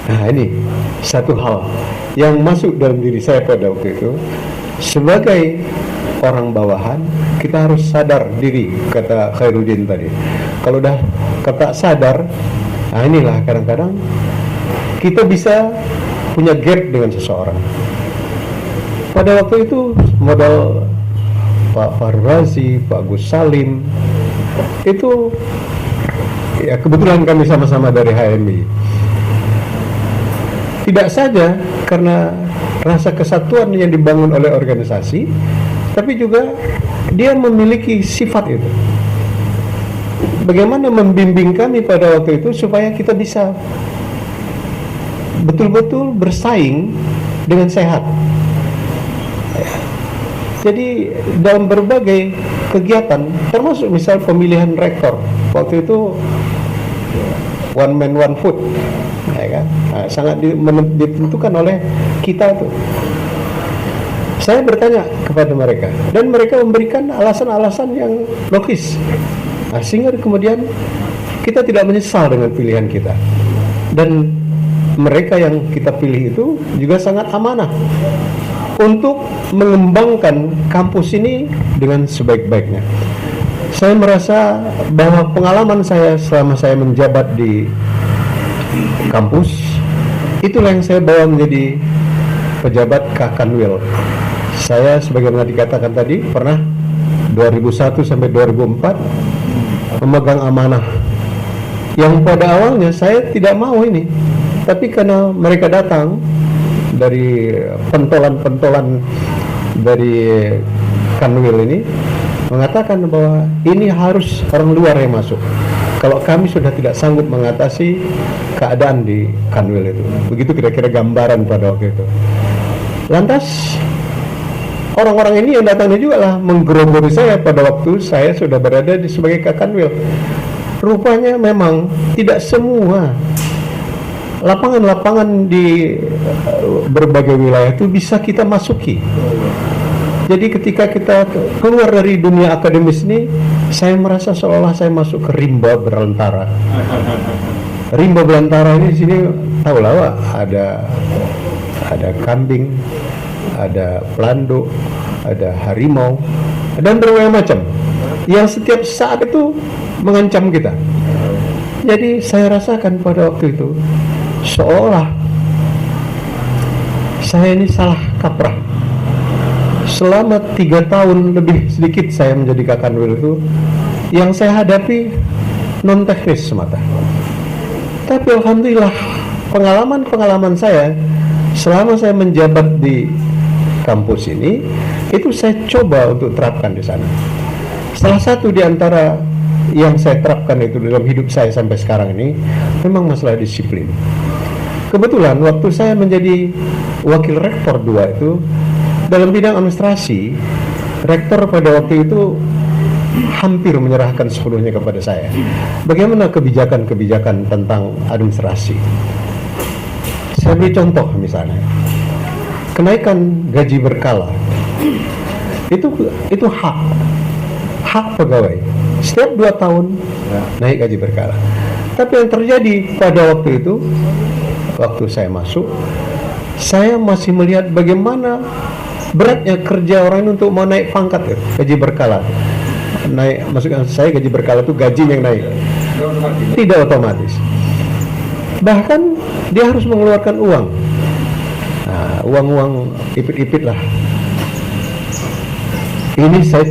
Nah, ini satu hal yang masuk dalam diri saya pada waktu itu. Sebagai orang bawahan, kita harus sadar diri, kata Khairuddin tadi. Kalau dah kata sadar, nah inilah kadang-kadang kita bisa punya gap dengan seseorang. Pada waktu itu modal Pak Farur Razi, Pak Gus Salim itu Ya kebetulan kami sama-sama dari HMI. Tidak saja karena rasa kesatuan yang dibangun oleh organisasi, tapi juga dia memiliki sifat itu. Bagaimana membimbing kami pada waktu itu supaya kita bisa betul-betul bersaing dengan sehat. Jadi dalam berbagai kegiatan, termasuk misal pemilihan rektor, waktu itu one man one vote, ya kan? Nah, sangat ditentukan oleh kita itu. Saya bertanya kepada mereka dan mereka memberikan alasan-alasan yang logis. Nah, sehingga kemudian kita tidak menyesal dengan pilihan kita. Dan mereka yang kita pilih itu juga sangat amanah untuk mengembangkan kampus ini dengan sebaik-baiknya. Saya merasa bahwa pengalaman saya selama saya menjabat di kampus, itulah yang saya bawa menjadi pejabat Kakanwil. Saya sebagaimana dikatakan tadi pernah 2001 sampai 2004 memegang amanah yang pada awalnya saya tidak mau ini, tapi karena mereka datang dari pentolan-pentolan dari Kanwil ini mengatakan bahwa ini harus orang luar yang masuk. Kalau kami sudah tidak sanggup mengatasi keadaan di Kanwil itu. Begitu kira-kira gambaran pada waktu itu. Lantas orang-orang ini yang datangnya juga lah menggerogoti saya pada waktu saya sudah berada di sebagai Kakanwil. Rupanya memang tidak semua lapangan-lapangan di berbagai wilayah itu bisa kita masuki. Jadi ketika kita keluar dari dunia akademis ini, saya merasa seolah saya masuk ke rimba belantara. Rimba belantara ini di sini tahu lah, Wak, ada kambing, ada pelando, ada harimau, dan berbagai macam yang setiap saat itu mengancam kita. Jadi saya rasakan pada waktu itu seolah saya ini salah kaprah. Selama 3 tahun lebih sedikit saya menjadi Kakanwil itu, yang saya hadapi non teknis semata. Tapi alhamdulillah pengalaman-pengalaman saya selama saya menjabat di kampus ini, itu saya coba untuk terapkan di sana. Salah satu di antara yang saya terapkan itu dalam hidup saya sampai sekarang ini memang masalah disiplin. Kebetulan waktu saya menjadi wakil rektor 2 itu dalam bidang administrasi, rektor pada waktu itu hampir menyerahkan sepenuhnya kepada saya. Bagaimana kebijakan-kebijakan tentang administrasi? Saya beri contoh misalnya, kenaikan gaji berkala itu hak pegawai. Setiap 2 tahun naik gaji berkala. Tapi yang terjadi pada waktu itu, waktu saya masuk, saya masih melihat bagaimana beratnya kerja orang ini untuk mau naik pangkat ya, gaji berkala. Naik, maksudnya saya gaji berkala itu gaji yang naik, tidak otomatis. Bahkan dia harus mengeluarkan uang. Nah, uang-uang ipit-ipit lah. Ini saya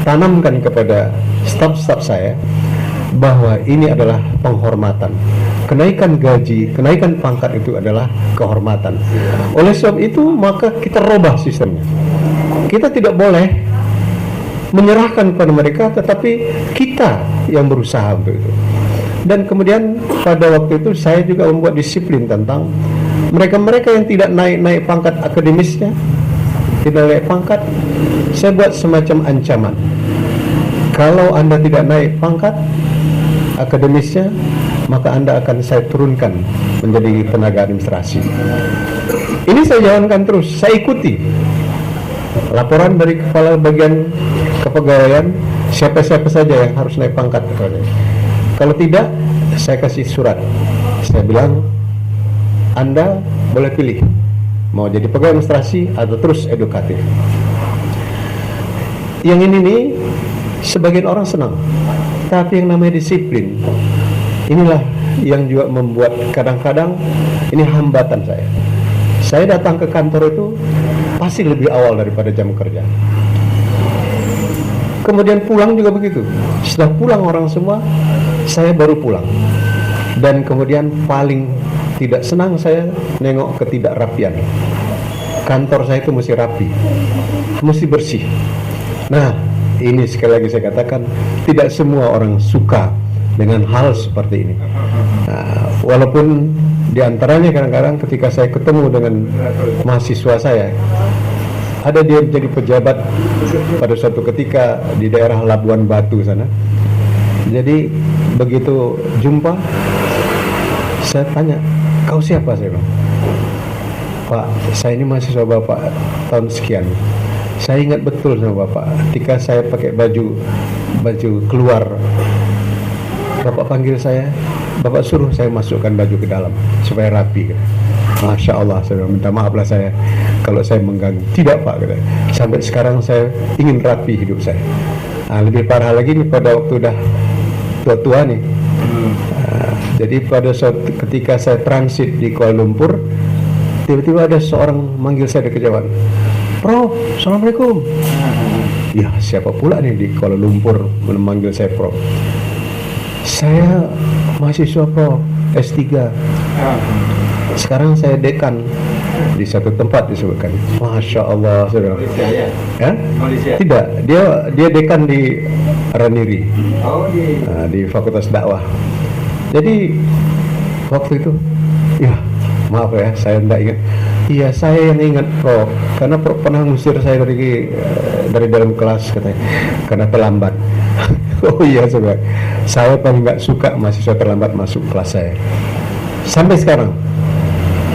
tanamkan kepada staf-staf saya bahwa ini adalah penghormatan. Kenaikan gaji, kenaikan pangkat itu adalah kehormatan. Oleh sebab itu maka kita robah sistemnya. Kita tidak boleh menyerahkan kepada mereka, tetapi kita yang berusaha untuk itu. Dan kemudian pada waktu itu saya juga membuat disiplin tentang mereka-mereka yang tidak naik pangkat akademisnya, tidak naik pangkat, saya buat semacam ancaman. Kalau Anda tidak naik pangkat akademisnya, maka Anda akan saya turunkan menjadi tenaga administrasi. Ini saya jalankan terus, saya ikuti laporan dari kepala bagian kepegawaian, siapa-siapa saja yang harus naik pangkat. Kalau tidak, saya kasih surat. Saya bilang, Anda boleh pilih mau jadi pegawai administrasi atau terus edukatif. Yang ini nih, sebagian orang senang, tapi yang namanya disiplin, inilah yang juga membuat kadang-kadang ini hambatan saya. Saya datang ke kantor itu pasti lebih awal daripada jam kerja. Kemudian pulang juga begitu. Setelah pulang orang semua, Saya baru pulang, dan kemudian paling tidak senang saya nengok ketidakrapian. Kantor saya itu mesti rapi, mesti bersih. Nah, ini sekali lagi saya katakan, tidak semua orang suka dengan hal seperti ini. Nah, walaupun diantaranya kadang-kadang ketika saya ketemu dengan mahasiswa saya, ada dia menjadi pejabat pada suatu ketika di daerah Labuan Batu sana. Jadi begitu jumpa, saya tanya, kau siapa? Saya bilang, Pak, saya ini mahasiswa Bapak tahun sekian. Saya ingat betul sama Bapak, ketika saya pakai baju keluar, Bapak panggil saya, Bapak suruh saya masukkan baju ke dalam supaya rapi. Masya Allah, saya bilang, minta maaflah saya kalau saya mengganggu. Tidak Pak, kata. Sampai sekarang saya ingin rapi hidup saya. Nah, lebih parah lagi nih pada waktu udah tua-tua nih. Jadi pada suatu ketika saya transit di Kuala Lumpur, tiba-tiba ada seorang manggil saya dari kejauhan, Prof, Assalamualaikum. Ya, siapa pula nih di Kuala Lumpur memanggil saya Prof? Saya mahasiswa Prof, S3. Sekarang saya dekan di satu tempat disebutkan. Masya Allah, saya bilang. Ya? Tidak, dia dekan di Raniri, di Fakultas Dakwah. Jadi waktu itu, ya maaf ya, saya tidak ingat. Iya, saya yang ingat Prof, karena Prof pernah ngusir saya dari dalam kelas katanya, karena terlambat. Oh iya, saya paling nggak suka mahasiswa terlambat masuk kelas saya. Sampai sekarang,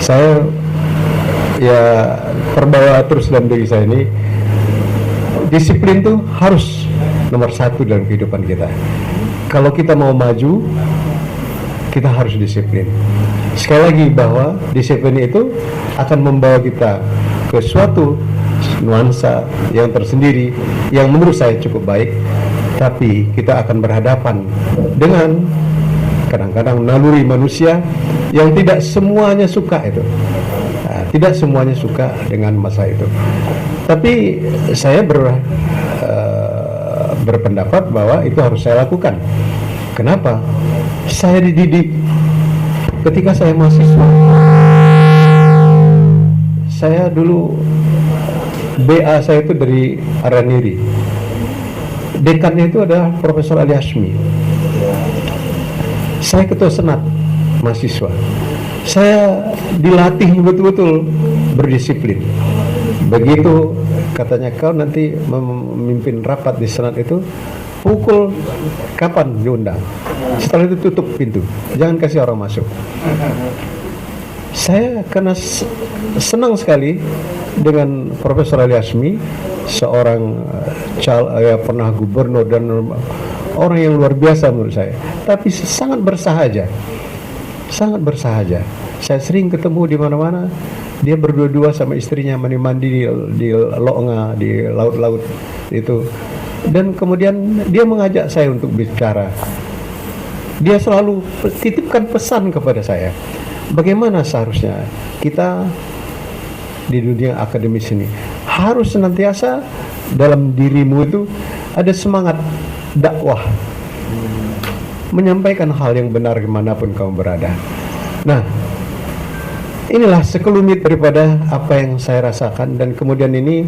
saya ya terbawa terus dalam diri saya ini, disiplin tuh harus nomor satu dalam kehidupan kita. Kalau kita mau maju, kita harus disiplin. Sekali lagi bahwa disiplin itu akan membawa kita ke suatu nuansa yang tersendiri, yang menurut saya cukup baik. Tapi kita akan berhadapan dengan kadang-kadang naluri manusia yang tidak semuanya suka itu. Nah, tidak semuanya suka dengan masa itu. Tapi saya berpendapat bahwa itu harus saya lakukan. Kenapa? Saya dididik ketika saya mahasiswa. Saya dulu BA saya itu dari Raniri. Dekannya itu adalah Profesor Ali Hashmi. Saya ketua senat mahasiswa. Saya dilatih betul-betul berdisiplin. Begitu katanya, kau nanti memimpin rapat di senat itu pukul kapan diundang, setelah itu tutup pintu, jangan kasih orang masuk. Saya karena senang sekali dengan Profesor Ali Hashmi, seorang pernah gubernur dan orang yang luar biasa menurut saya, tapi sangat bersahaja, sangat bersahaja. Saya sering ketemu di mana-mana, dia berdua-dua sama istrinya mandi di Lo'nga, di laut-laut itu. Dan kemudian dia mengajak saya untuk bicara. Dia selalu titipkan pesan kepada saya, bagaimana seharusnya kita di dunia akademis ini harus senantiasa dalam dirimu itu ada semangat dakwah, menyampaikan hal yang benar dimanapun kamu berada. Nah, inilah sekelumit daripada apa yang saya rasakan, dan kemudian ini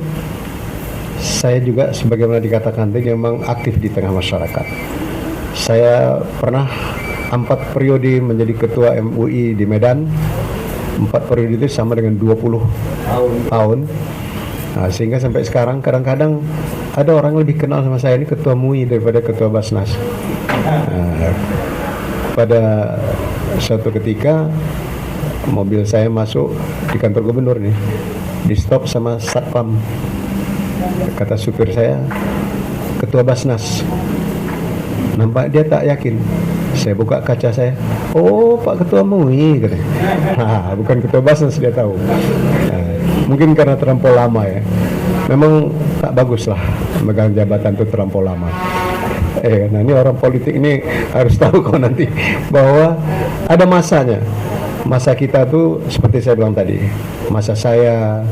saya juga sebagaimana dikatakan tadi memang aktif di tengah masyarakat. Saya pernah 4 periode menjadi ketua MUI di Medan. 4 periode itu sama dengan 20 tahun. Nah, sehingga sampai sekarang kadang-kadang ada orang lebih kenal sama saya ini ketua MUI daripada ketua Basnas. Pada suatu ketika mobil saya masuk di kantor gubernur nih, di stop sama satpam. Kata supir saya, ketua Basnas. Nampak dia tak yakin. Saya buka kaca saya, oh Pak Ketua MUI, katanya. Nah, bukan ketua Basnas, dia tahu. Nah, mungkin karena terlampau lama ya. Memang tak bagus lah megang jabatan itu terlampau lama. Nah ini orang politik ini harus tahu kok nanti bahwa ada masanya. Masa kita tuh seperti saya bilang tadi, masa saya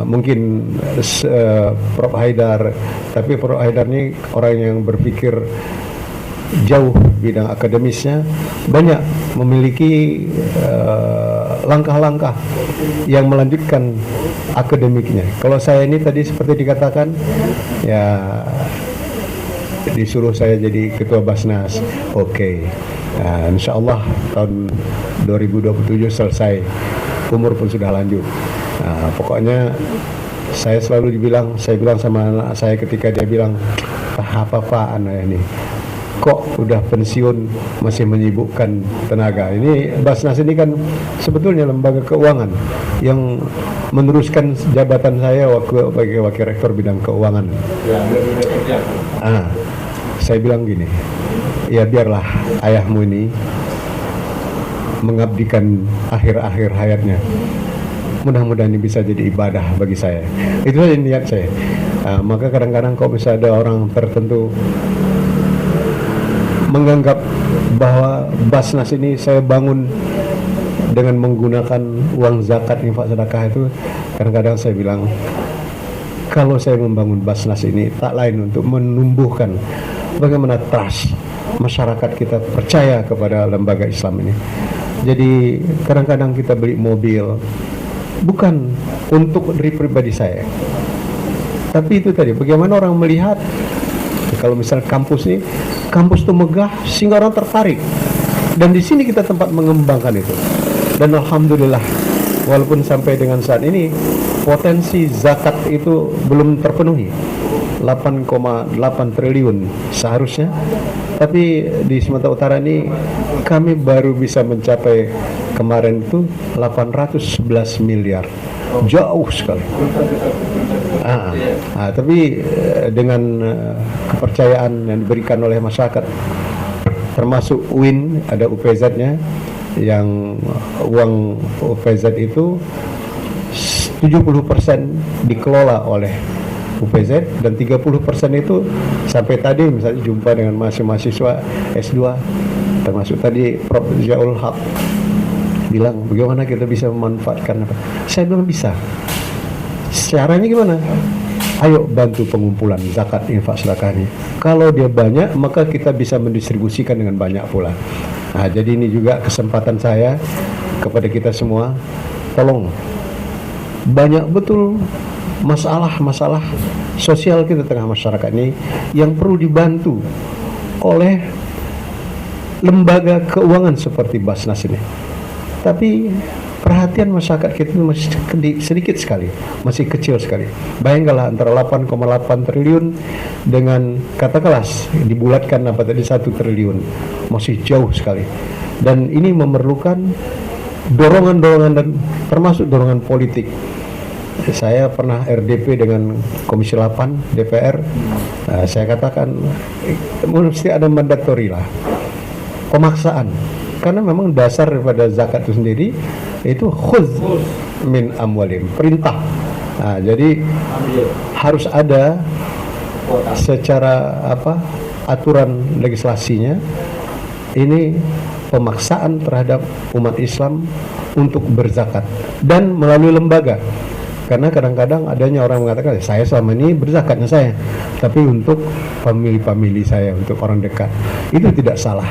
mungkin Prof Haidar, tapi Prof Haidar ini orang yang berpikir jauh bidang akademisnya, banyak memiliki langkah-langkah yang melanjutkan akademiknya. Kalau saya ini tadi seperti dikatakan, ya disuruh saya jadi ketua Basnas, oke. Nah, insya Allah tahun 2027 selesai, umur pun sudah lanjut. Nah, pokoknya saya selalu saya bilang sama anak saya ketika dia bilang, apa-apa anak ini, kok udah pensiun masih menyibukkan tenaga. Ini Basnas ini kan sebetulnya lembaga keuangan yang meneruskan jabatan saya sebagai wakil rektor bidang keuangan. Saya bilang gini, ya biarlah ayahmu ini mengabdikan akhir-akhir hayatnya. Mudah-mudahan ini bisa jadi ibadah bagi saya. Itu saja niat saya. Maka kadang-kadang kalau misalnya ada orang tertentu menganggap bahwa Basnas ini saya bangun dengan menggunakan uang zakat, infak, sedekah, itu kadang-kadang saya bilang, kalau saya membangun Basnas ini tak lain untuk menumbuhkan bagaimana trust masyarakat kita percaya kepada lembaga Islam ini. Jadi kadang-kadang kita beli mobil bukan untuk diri pribadi saya, tapi itu tadi bagaimana orang melihat. Kalau misalnya kampus itu megah sehingga orang tertarik, dan di sini kita tempat mengembangkan itu. Dan alhamdulillah, walaupun sampai dengan saat ini potensi zakat itu belum terpenuhi, 8,8 triliun seharusnya, tapi di Sumatera Utara ini kami baru bisa mencapai kemarin itu 811 miliar, jauh sekali. Tapi dengan kepercayaan yang diberikan oleh masyarakat, termasuk UIN, ada UPZ-nya, yang uang UPZ itu 70% dikelola oleh UPZ, dan 30% itu sampai tadi misalnya jumpa dengan mahasiswa S2, termasuk tadi Prof. Ziaul Haq bilang bagaimana kita bisa memanfaatkan apa. Saya bilang bisa. Caranya gimana? Ayo bantu pengumpulan zakat, infak, sedekah ini. Kalau dia banyak, maka kita bisa mendistribusikan dengan banyak pula. Nah, jadi ini juga kesempatan saya kepada kita semua, tolong, banyak betul masalah-masalah sosial kita tengah masyarakat ini yang perlu dibantu oleh lembaga keuangan seperti Basnas ini. Tapi perhatian masyarakat kita masih sedikit sekali, masih kecil sekali. Bayangkanlah antara 8,8 triliun dengan katakanlah dibulatkan tadi 1 triliun, masih jauh sekali. Dan ini memerlukan dorongan-dorongan dan termasuk dorongan politik. Saya pernah RDP dengan Komisi 8 DPR. Saya katakan mesti ada mandatori lah, pemaksaan, karena memang dasar daripada zakat itu sendiri itu khudz min amwalim, perintah. Jadi harus ada secara aturan legislasinya, ini pemaksaan terhadap umat Islam untuk berzakat dan melalui lembaga. Karena kadang-kadang adanya orang mengatakan, saya selama ini berzakatnya saya, tapi untuk famili saya, untuk orang dekat. Itu tidak salah.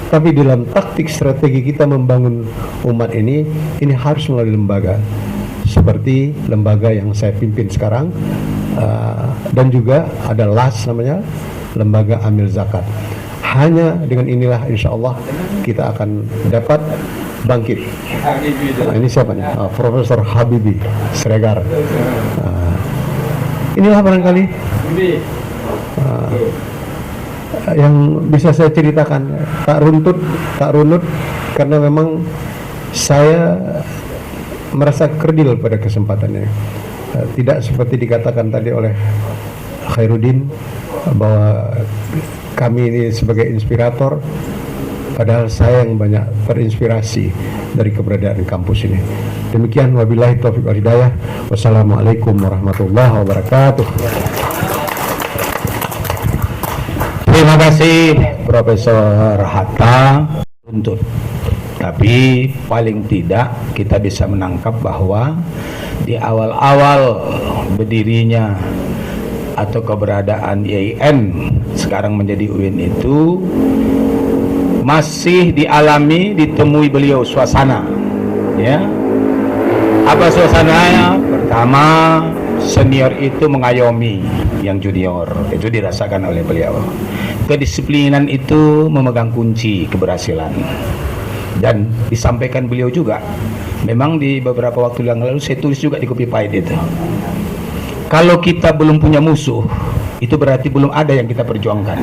Tapi dalam taktik strategi kita membangun umat ini harus melalui lembaga. Seperti lembaga yang saya pimpin sekarang, dan juga ada LAS namanya, Lembaga Amil Zakat. Hanya dengan inilah insya Allah kita akan dapat bangkit. Ini siapa nih? Profesor Habibi Sregar. Inilah barangkali yang bisa saya ceritakan. Tak runut, karena memang saya merasa kerdil pada kesempatannya. Tidak seperti dikatakan tadi oleh Khairuddin bahwa kami ini sebagai inspirator, padahal saya yang banyak terinspirasi dari keberadaan kampus ini. Demikian, wabillahi taufiq wal hidayah. Wassalamualaikum warahmatullahi wabarakatuh. Terima kasih Profesor Hatta. Tapi paling tidak kita bisa menangkap bahwa di awal-awal berdirinya atau keberadaan IAIN sekarang menjadi UIN itu masih dialami, ditemui beliau suasana, ya. Apa suasananya? Pertama, senior itu mengayomi yang junior, itu dirasakan oleh beliau. Kedisiplinan itu memegang kunci keberhasilan, dan disampaikan beliau juga. Memang di beberapa waktu yang lalu saya tulis juga di copy paste itu. Kalau kita belum punya musuh, itu berarti belum ada yang kita perjuangkan.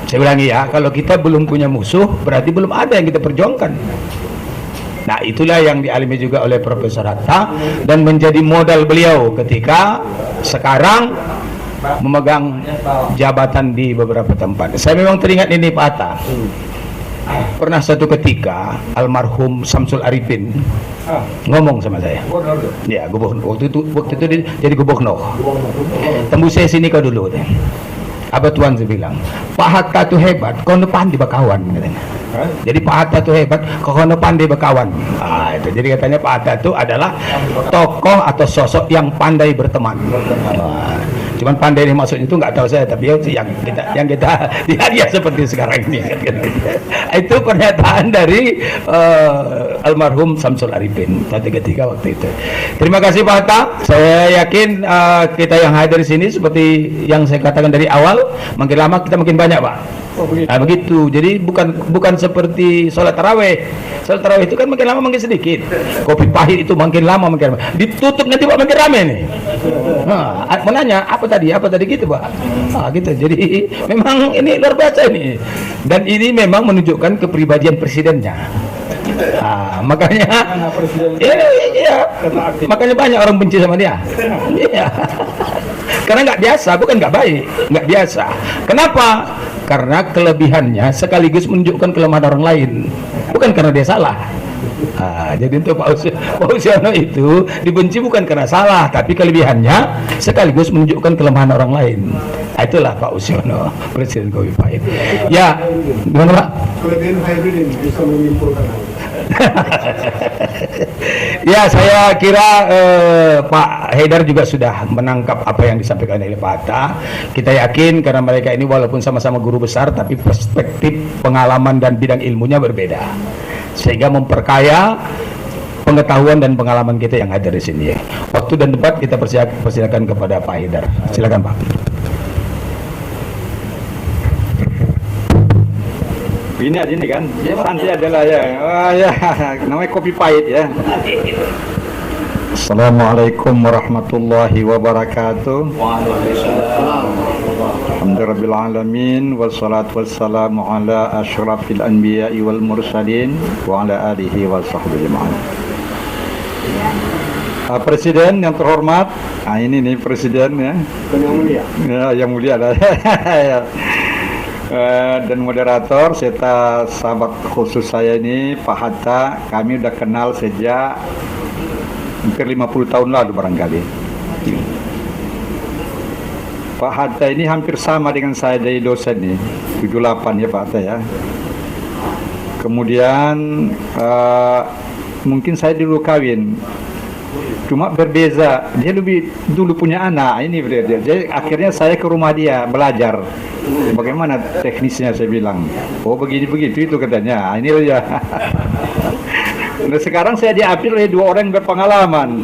Saya ulangi ya, kalau kita belum punya musuh, berarti belum ada yang kita perjuangkan. Nah, itulah yang dialami juga oleh Profesor Hatta dan menjadi modal beliau ketika sekarang memegang jabatan di beberapa tempat. Saya memang teringat ini Pak Hatta. Pernah suatu ketika almarhum Samsul Arifin ngomong sama saya. Ya, gubernur. Waktu itu dia jadi gubernur. Tembus saya sini kau dulu. Apa tuan saya bilang, Pak Hatta tu hebat, kau pandai berkawan katanya. Jadi Pak Hatta tu hebat, kau pandai berkawan. Itu. Jadi katanya Pak Hatta tu adalah tokoh atau sosok yang pandai berteman. Cuman pandai ini maksudnya itu nggak tahu saya, tapi yang kita lihat ya seperti sekarang ini. Itu pernyataan dari almarhum Samsul Arifin ketika waktu itu. Terima kasih Pak Hatta. Saya yakin kita yang hadir di sini seperti yang saya katakan dari awal, makin lama kita makin banyak Pak. Nah, begitu. Jadi bukan seperti sholat taraweh. Sholat taraweh itu kan makin lama makin sedikit. Kopi pahit itu makin lama makin lama. Ditutup nanti Pak makin rame nih. Nah, mau nanya apa tadi gitu Pak. Gitu. Jadi memang ini luar biasa ini. Dan ini memang menunjukkan kepribadian presidennya. Makanya makanya banyak orang benci sama dia. Iya. Karena nggak biasa, bukan nggak baik, nggak biasa. Kenapa? Karena kelebihannya sekaligus menunjukkan kelemahan orang lain, bukan karena dia salah. Jadi untuk Pak Usiono itu dibenci bukan karena salah, tapi kelebihannya sekaligus menunjukkan kelemahan orang lain. Itulah Pak Usiono, Presiden Kopi Pahit. Ya, gimana Pak? Kelebihan hybrid bisa menyimpulkan. Ya, saya kira Pak Haidar juga sudah menangkap apa yang disampaikan oleh Pak Hatta. Kita yakin karena mereka ini walaupun sama-sama guru besar, tapi perspektif, pengalaman dan bidang ilmunya berbeda, sehingga memperkaya pengetahuan dan pengalaman kita yang hadir di sini. Waktu dan tempat kita persilakan kepada Pak Haidar. Silakan Pak. Ini aja nih kan, santai adalah ya. Ya, namanya kopi pahit ya. Assalamualaikum warahmatullahi wabarakatuh. Alhamdulillahirabbil alamin wassalatu wassalamu ala asyrafil anbiya'i wal mursalin wa ala alihi wa sahbihi ajma'in. Presiden yang terhormat, ini nih presiden ya. Yang mulia. Ya, yang mulia lah. Dan moderator serta sahabat khusus saya ini Pak Hatta, kami udah kenal sejak hampir 50 tahun lalu barangkali. Pak Hatta ini hampir sama dengan saya dari dosen nih, 78 ya Pak Hatta ya. Kemudian mungkin saya dulu kawin, cuma berbeza, dia lebih dulu punya anak, ini berbeda. Jadi akhirnya saya ke rumah dia belajar bagaimana teknisnya. Saya bilang, oh begini begitu itu katanya. Ini ya. Nah, sekarang saya diambil oleh dua orang berpengalaman.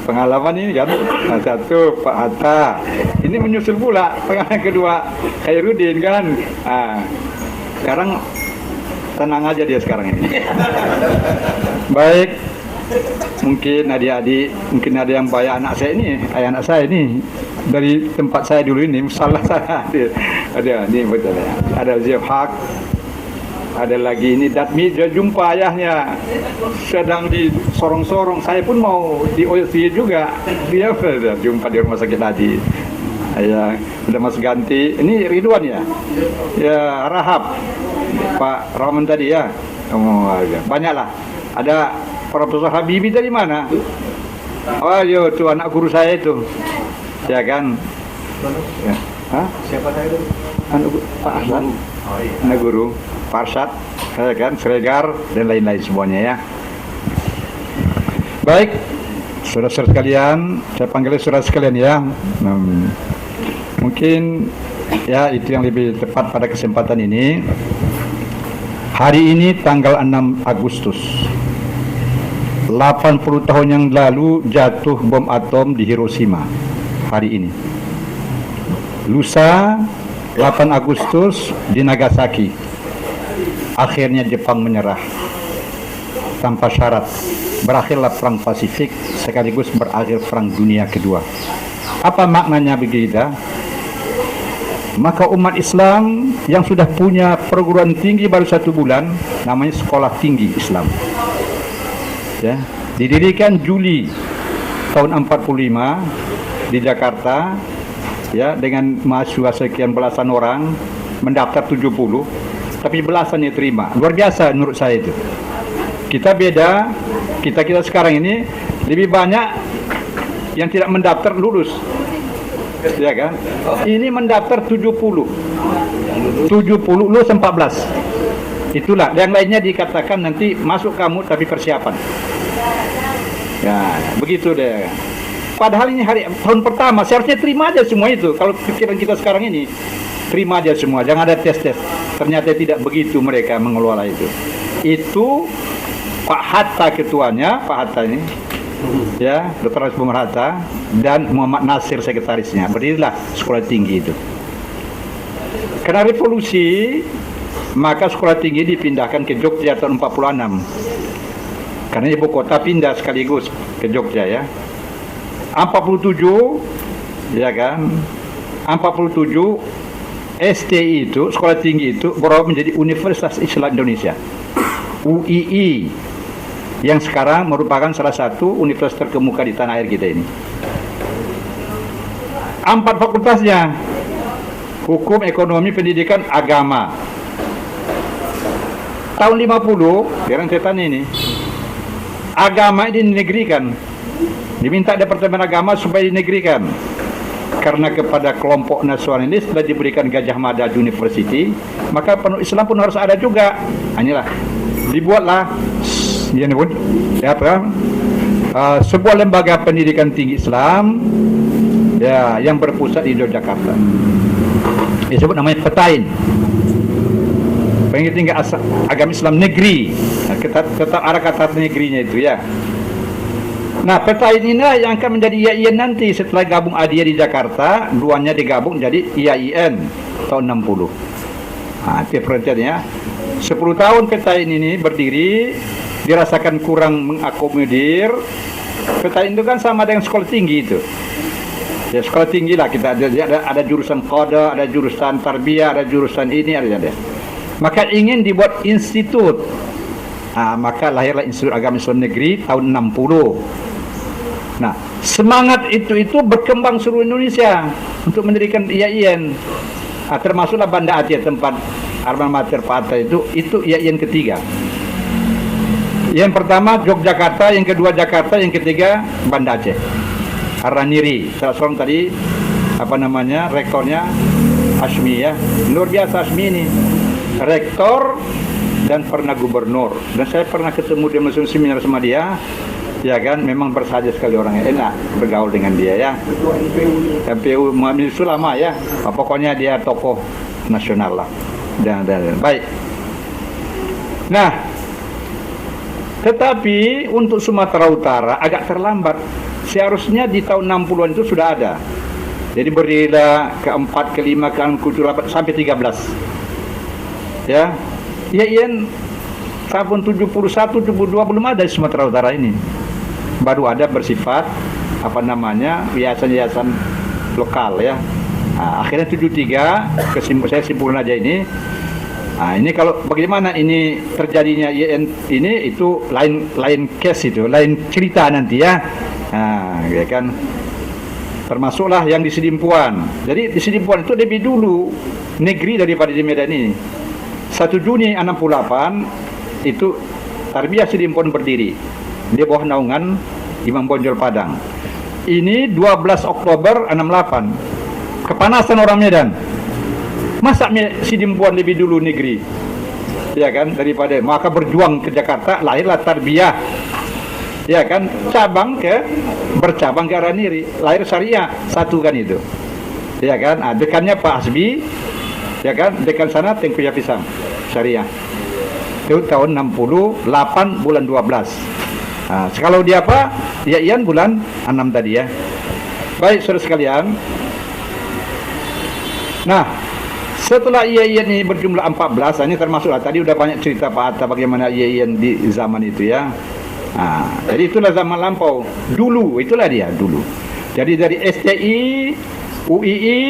Pengalaman ini kan, satu Pak Hatta, ini menyusul pula pengalaman kedua Khairuddin kan. Sekarang tenang aja dia sekarang ini. Baik. Mungkin adik-adik, mungkin ada yang bayar anak saya ini dari tempat saya dulu ini, salah saya ada ini betul ya. Ada Zifhak, ada lagi ini Datmi, dia jumpa ayahnya sedang di sorong-sorong. Saya pun mau di OLC juga, dia jumpa di rumah sakit tadi. Ya, udah Mas ganti. Ini Ridwan ya, ya Rahab, Pak Rahman tadi ya. Banyaklah. Ada Profesor Habibi dari mana? Oh, yo, tuh anak guru saya itu, ya kan? Ya. Siapa saya itu? Pak Hasan, anak guru, Farsad, ya kan? Sregar dan lain-lain semuanya ya. Baik, saudara-saudara sekalian, saya panggilnya saudara sekalian ya. Mungkin ya itu yang lebih tepat pada kesempatan ini. Hari ini tanggal 6 Agustus 80 tahun yang lalu jatuh bom atom di Hiroshima. Hari ini lusa 8 Agustus di Nagasaki. Akhirnya Jepang menyerah tanpa syarat. Berakhirlah perang Pasifik, sekaligus berakhir perang dunia kedua. Apa maknanya begitu? Maka umat Islam yang sudah punya perguruan tinggi baru 1 bulan, namanya Sekolah Tinggi Islam, ya, didirikan Juli tahun 45 di Jakarta, ya, dengan mahasiswa sekian belasan orang, mendaftar 70, tapi belasannya terima. Luar biasa menurut saya itu. Kita beda, kita sekarang ini lebih banyak yang tidak mendaftar lulus, ya kan? Ini mendaftar 70 lulus 14. Itulah, yang lainnya dikatakan nanti masuk kamu tapi persiapan. Ya, begitu deh. Padahal ini tahun pertama, seharusnya terima aja semua itu. Kalau pikiran kita sekarang ini, terima aja semua, jangan ada tes-tes. Ternyata tidak begitu mereka mengelola itu. Itu Pak Hatta ketuanya, Pak Hatta ini, ya, Dr. Rais Hatta, dan Muhammad Nasir sekretarisnya. Berdirilah sekolah tinggi itu. Karena revolusi, maka sekolah tinggi dipindahkan ke Jogja tahun 46. Karena ibu kota pindah sekaligus ke Jogja, ya. 47, ya kan? 47 STI itu, sekolah tinggi itu berubah menjadi Universitas Islam Indonesia, UII, yang sekarang merupakan salah satu universitas terkemuka di tanah air kita ini. 4 fakultasnya: hukum, ekonomi, pendidikan, agama. Tahun 50, sekarang saya tanya ini, agama ini dinegrikan. Diminta Departemen Agama supaya dinegrikan. Karena kepada kelompok nasionalis telah diberikan Gajah Mada University, maka Islam pun harus ada juga. Inilah, dibuatlah sebuah lembaga pendidikan tinggi Islam, ya, yang berpusat di Yogyakarta. Disebut namanya PETAIN, Pendidikan Tinggi Agama Islam Negeri. Tetap ada kata negerinya itu, ya. Nah, PETAIN ini yang akan menjadi IAIN nanti setelah gabung ADIA di Jakarta, duanya digabung jadi IAIN tahun 60. Nah, itu perhatiannya. 10 tahun PETAIN ini berdiri, dirasakan kurang mengakomodir. PETAIN itu kan sama dengan sekolah tinggi itu. Ya, sekolah tinggi lah kita ada jurusan qada, ada jurusan tarbiyah, ada jurusan ini, ada. Maka ingin dibuat institut. Nah, maka lahirlah Institut Agama Islam Negeri tahun 60. Nah, semangat itu berkembang seluruh Indonesia untuk mendirikan IAIN. Nah, termasuklah Banda Aceh, tempat alma mater Pak Hatta itu IAIN ketiga. Yang pertama Yogyakarta, yang kedua Jakarta, yang ketiga Banda Aceh. Araniri, salah seorang tadi rektornya Hasmi, ya. Luar biasa Hasmi ini. Rektor dan pernah gubernur. Dan saya pernah ketemu dia, masuk seminar sama dia. Ya kan, memang bersahaja sekali orangnya, enak bergaul dengan dia, ya. MPU Muhammad itu lama, ya. Pokoknya dia tokoh nasional lah. Dan baik. Nah, tetapi untuk Sumatera Utara agak terlambat. Seharusnya di tahun 60-an itu sudah ada. Jadi berdirilah ke-4, ke-5, ke-6, ke-8 sampai 13. Ya. IAIN tahun 71, 72 belum ada di Sumatera Utara ini. Baru ada bersifat yayasan-yayasan lokal, ya. Nah, akhirnya 73 saya simpulkan aja ini. Nah, ini kalau bagaimana ini terjadinya IAIN ini, itu lain case, itu lain cerita nanti, ya. Nah, ya kan. Termasuklah yang di Sidimpuan. Jadi di Sidimpuan itu lebih dulu negeri daripada di Medan ini. 1 Juni 68 itu Tarbiyah Sidimpuan berdiri di bawah naungan Imam Bonjol Padang. Ini 12 Oktober 68. Kepanasan orang Medan. Masa Sidimpuan lebih dulu negeri, ya kan, daripada, maka berjuang ke Jakarta, lahirlah Tarbiyah, ya kan, bercabang ke Araniri, lahir Syariah, satu kan itu, ya kan. Dekannya Pak Hasbi, ya kan, dekan sana Tengku Yapisang Syariah. Itu tahun 68 bulan 12. Nah, kalau dia apa? IAIN bulan 6 tadi ya. Baik, saudara sekalian. Nah, setelah IAIN ini berjumlah 14, ini termasuklah tadi udah banyak cerita Pak Atta bagaimana IAIN di zaman itu ya. Nah, jadi itulah zaman lampau. Dulu, itulah dia dulu. Jadi dari STI, UII,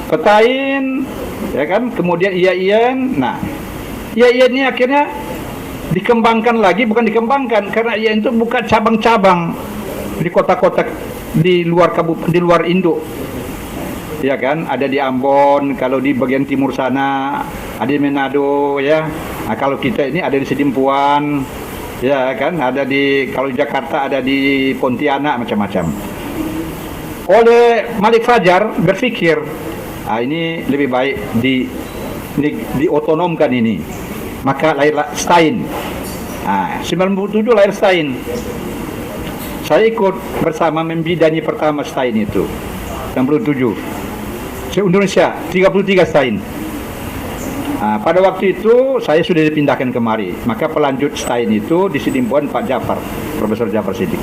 Petain, ya kan, kemudian IAIN. Nah, IAIN ini akhirnya dikembangkan lagi, bukan dikembangkan karena IAIN itu buka cabang-cabang di kota-kota di luar Indo. Ya kan, ada di Ambon, kalau di bagian timur sana ada di Manado ya. Nah, kalau kita ini ada di Sidimpuan, ya kan, ada di, kalau di Jakarta ada di Pontianak, macam-macam. Oleh Malik Fajar berpikir, ini lebih baik diotonomkan ini. Maka lahirlah Stein. 97 lahir Stein. Saya ikut bersama membidani pertama Stein itu 67. Se-Indonesia 33 Stein. Pada waktu itu saya sudah dipindahkan kemari. Maka pelanjut Stein itu di Sidimpuan Pak Jafar, Profesor Jafar Siddiq.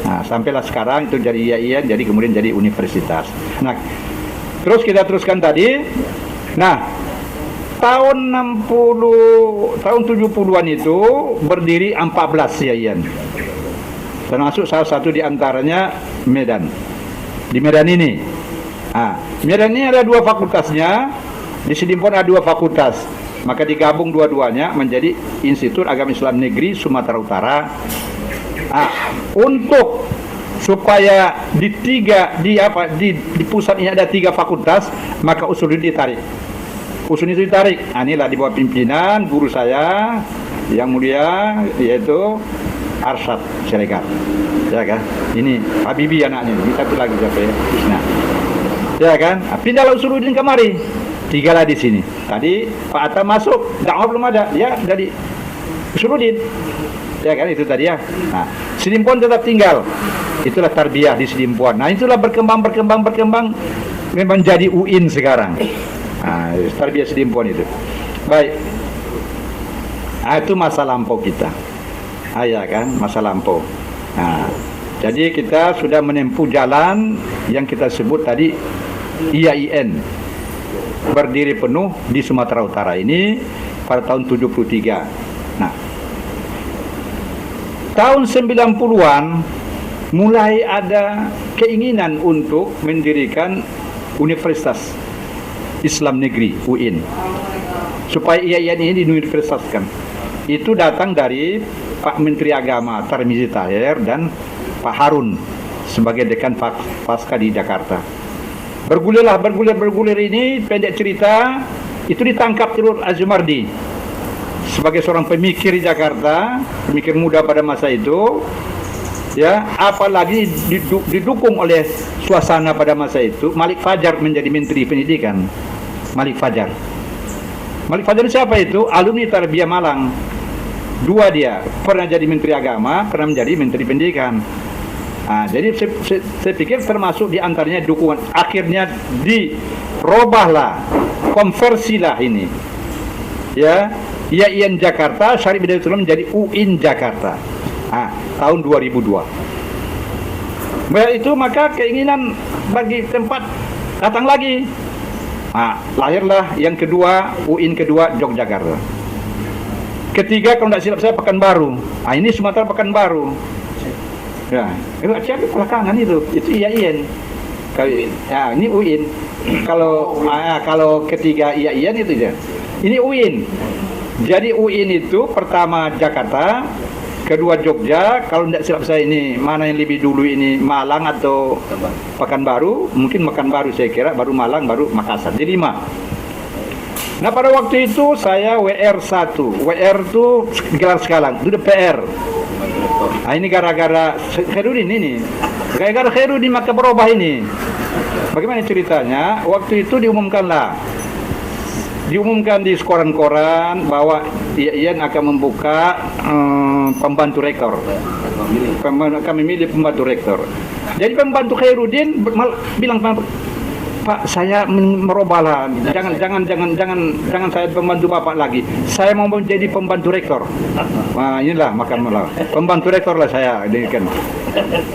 Sampailah sekarang itu jadi IAIN, jadi kemudian jadi universitas. Nah, terus kita teruskan tadi. Nah, tahun 70-an itu berdiri 14 IAIN. Termasuk salah satu di antaranya Medan. Di Medan ini. Medan ini ada 2 fakultasnya, di Sidimpuan ada 2 fakultas, maka digabung dua-duanya menjadi Institut Agama Islam Negeri Sumatera Utara. Untuk supaya di pusat ini ada 3 fakultas, maka usul itu ditarik. Usul itu ditarik. Inilah di bawah pimpinan guru saya yang mulia, yaitu Arsyad Siregar. Ya kan? Ini Habibie anaknya, ini satu lagi siapa ya? Krishna. Ya kan? Pindahlah Usuluddin kemari. 3 lah di sini. Tadi Pak Atta masuk, dakwah belum ada. Ya, dari Usuluddin. Ya kan, itu tadi ya. Nah, Sidimpuan tetap tinggal. Itulah tarbiyah di Sidimpuan. Nah, itulah berkembang memang jadi UIN sekarang. Tarbiyah Sidimpuan itu. Baik. Itu masa lampau kita. Ya kan, masa lampau. Nah, jadi kita sudah menempuh jalan yang kita sebut tadi IAIN, berdiri penuh di Sumatera Utara ini pada tahun 73. Nah, tahun 90-an mulai ada keinginan untuk mendirikan Universitas Islam Negeri UIN, supaya IAIN ini diuniversitaskan. Itu datang dari Pak Menteri Agama Tarmizi Tahir dan Pak Harun sebagai dekan Pasca di Jakarta. Bergulir ini, pendek cerita, itu ditangkap Tirul Azumardi sebagai seorang pemikir di Jakarta, pemikir muda pada masa itu. Ya, apalagi didukung oleh suasana pada masa itu, Malik Fajar menjadi Menteri Pendidikan. Malik Fajar siapa itu? Alumni Tarbiyah Malang. 2 dia, pernah jadi Menteri Agama, pernah menjadi Menteri Pendidikan. Jadi saya pikir termasuk di antaranya dukungan. Akhirnya dirobahlah, konversilah ini. Ya, IAIN Jakarta, Syarif Hidayatullah menjadi UIN Jakarta. Tahun 2002. Itu maka keinginan bagi tempat datang lagi. Lahirlah yang kedua, UIN kedua Yogyakarta. Ketiga kalau tidak silap saya Pekanbaru. Ini Sumatera Pekanbaru. Ya, itu belakangan itu IAIN. Ini UIN. Kalau ketiga IAIN itu ya. Ini UIN. Jadi UIN itu pertama Jakarta, kedua Jogja. Kalau tidak silap saya ini mana yang lebih dulu ini, Malang atau Pekanbaru? Mungkin Pekanbaru saya kira, baru Malang, baru Makassar. Jadi 5. Nah, pada waktu itu saya WR1. WR itu gelar sekarang, itu PR. Ini gara-gara Khairuddin ini. Gara-gara Khairuddin maka berubah ini. Bagaimana ceritanya? Waktu itu diumumkan di koran-koran bahwa IAIN akan membuka pembantu rektor. Kami milih pembantu rektor. Jadi pembantu Khairuddin bilang, Pak, saya merubah lah. Jangan saya pembantu Bapak lagi. Saya mau menjadi pembantu rektor. Nah, inilah makamlah. Pembantu rektor lah saya. Ini kan.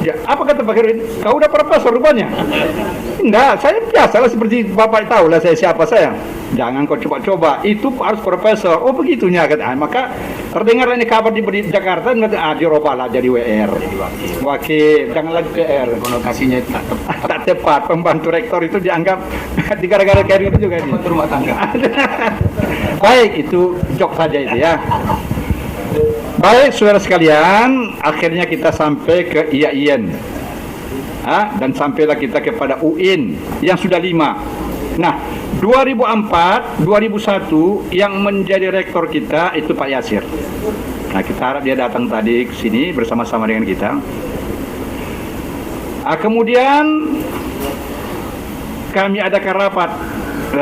Ya, apa kata Pak Herin? Kau udah profesor rupanya? Enggak, saya biasalah seperti Bapak tahu lah saya siapa saya. Jangan kau coba-coba. Itu harus profesor. Oh begitunya kan. Maka terdengar ini kabar di Jakarta, dirubah lah jadi WR. Wakil, jangan lagi PR. Konotasinya Tak tepat. Pembantu rektor itu dianggap gara-gara kayak itu juga ini. rumah tangga. Baik, itu jok saja itu ya. Baik, saudara sekalian, akhirnya kita sampai ke IAIN. Dan sampailah kita kepada UIN yang sudah 5. Nah, 2004, 2001 yang menjadi rektor kita itu Pak Yasir. Nah, kita harap dia datang tadi ke sini bersama-sama dengan kita. Kemudian kami adakan rapat.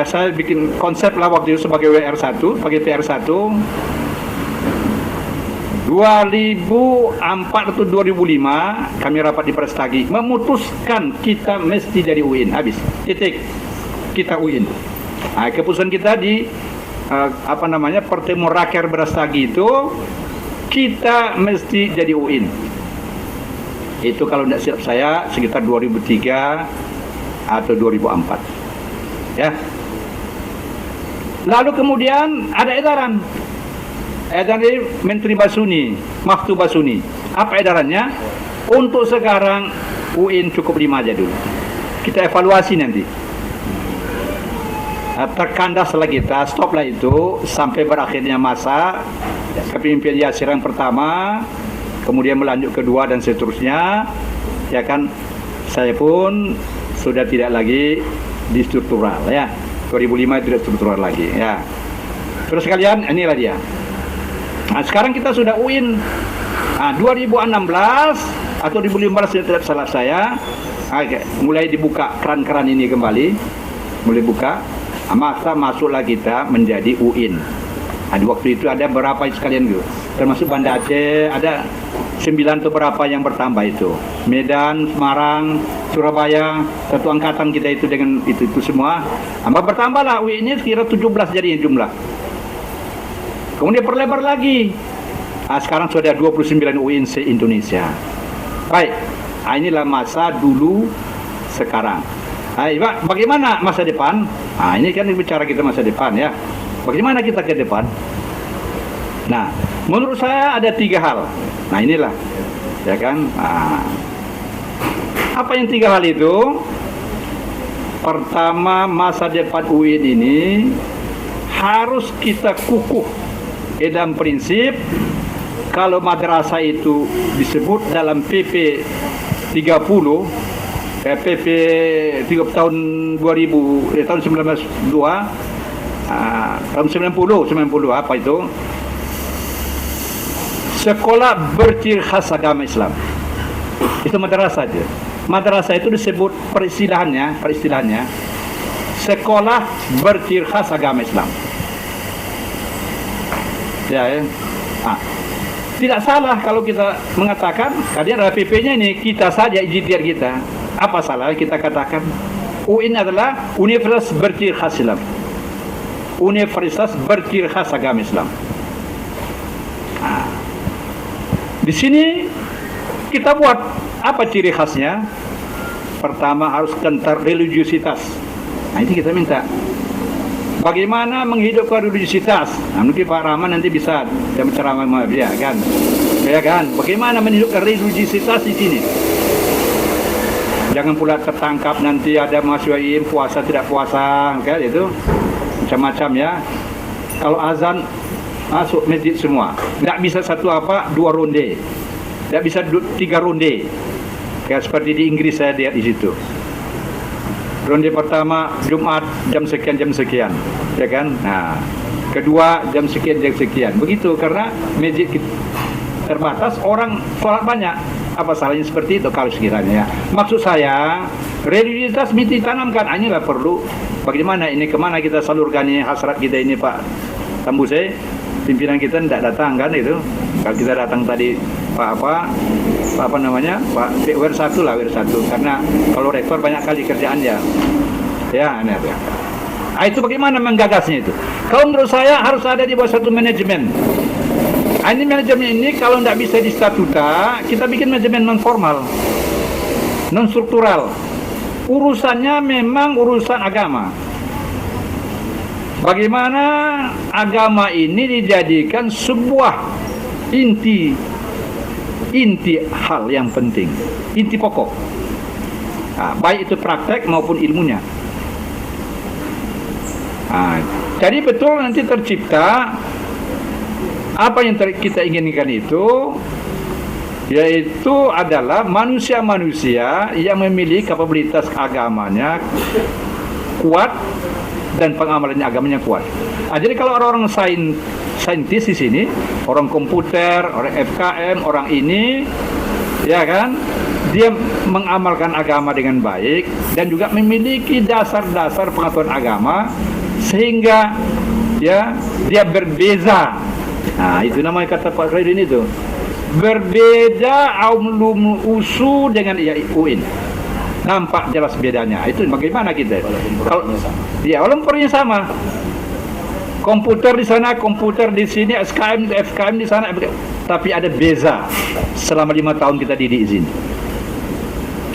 Saya bikin konsep lah waktu itu sebagai WR1, sebagai PR1. 2004 atau 2005 kami rapat di Prestagi memutuskan kita mesti jadi UIN. Habis, titik. Kita UIN. Keputusan kita di pertemuan raker Prestagi itu kita mesti jadi UIN. Itu kalau tidak silap saya sekitar 2003 atau 2004. Ya. Lalu kemudian ada edaran dari Menteri Basuni, Maftu Basuni. Apa edarannya? Untuk sekarang UIN cukup 5 aja dulu. Kita evaluasi nanti. Terkandaslah kita, stoplah itu sampai berakhirnya masa kepemimpinan Yasir yang pertama, kemudian melanjut kedua dan seterusnya. Ya kan, saya pun sudah tidak lagi di struktural ya. 2005 tidak struktural lagi ya. Terus sekalian, inilah dia. Nah, sekarang kita sudah UIN. 2016 atau 2015 tidak salah saya, mulai dibuka keran-keran ini kembali, mulai buka. Maka masuklah kita menjadi UIN. Di waktu itu ada berapa sekalian gitu, termasuk Banda Aceh, ada 9 atau berapa yang bertambah itu. Medan, Semarang, Surabaya, satu angkatan kita itu dengan itu semua. Bertambahlah UIN ini kira 17 jadi jumlah. Kemudian perlebar lagi. Sekarang sudah 29 UIN se-Indonesia. Baik, inilah masa dulu sekarang. Bagaimana masa depan? Ini kan bicara kita masa depan ya. Bagaimana kita ke depan? Nah, menurut saya ada 3 hal. Nah, inilah, ya kan? Apa yang 3 hal itu? Pertama, masa depan UIN ini harus kita kukuh dalam prinsip. Kalau madrasah itu disebut dalam PP 30, PP 30 tahun 2000, tahun 1902, tahun 90 apa itu? Sekolah berciri khas agama Islam. Itu madrasah aja. Madrasah itu disebut peristilahannya sekolah berciri khas agama Islam. Ya. Tidak salah kalau kita mengatakan tadi ada PP-nya ini, kita saja ijtihad kita. Apa salah kita katakan UIN adalah universitas berciri khas Islam. Universitas berciri khas agama Islam. Di sini kita buat apa ciri khasnya? Pertama harus kental religiusitas. Ini kita minta. Bagaimana menghidupkan religiusitas? Mungkin Pak Rahman nanti bisa ceramah dia kan. Ya kan? Bagaimana menghidupkan religiusitas di sini? Jangan pula tertangkap nanti ada mahasiswa IM puasa tidak puasa, kan itu macam-macam ya. Kalau azan masuk masjid semua. Tidak bisa 2 ronde. Tidak bisa 3 ronde. Kayak seperti di Inggris saya lihat di situ. Ronde pertama Jumat jam sekian, ya kan? Nah, kedua jam sekian. Begitu karena masjid terbatas, orang sholat banyak. Apa salahnya seperti itu kalau sekiranya ya. Maksud saya, religiusitas mesti ditanamkan. Inilah perlu. Bagaimana ini, kemana kita salurkan ini hasrat kita ini Pak Tambuse? Pimpinan kita tidak datang kan itu. Kalau kita datang tadi Pak WR1 lah, WR1. Karena kalau rektor banyak kali kerjaan ya. Ya, ini ada. Itu bagaimana menggagasnya itu? Kalau menurut saya harus ada di bawah satu manajemen. Ini manajemen ini kalau tidak bisa di statuta, kita bikin manajemen non formal, non struktural. Urusannya memang urusan agama. Bagaimana agama ini dijadikan sebuah inti hal yang penting, inti pokok. Baik itu praktek maupun ilmunya. Jadi betul nanti tercipta apa yang kita inginkan itu, yaitu adalah manusia-manusia yang memiliki kapabilitas agamanya kuat dan pengamalannya agamanya kuat. Jadi kalau orang-orang saintis di sini, orang komputer, orang FKM, orang ini, ya kan, dia mengamalkan agama dengan baik dan juga memiliki dasar-dasar pengetahuan agama sehingga ya dia berbeza. Itu namanya kata Pak Khairuddin itu. Berbeda ulum usul dengan UIN. Nampak jelas bedanya. Itu bagaimana kita? Walaupun perannya sama. Komputer di sana, komputer di sini, FKM di sana, tapi ada beza. Selama 5 tahun kita didik di sini.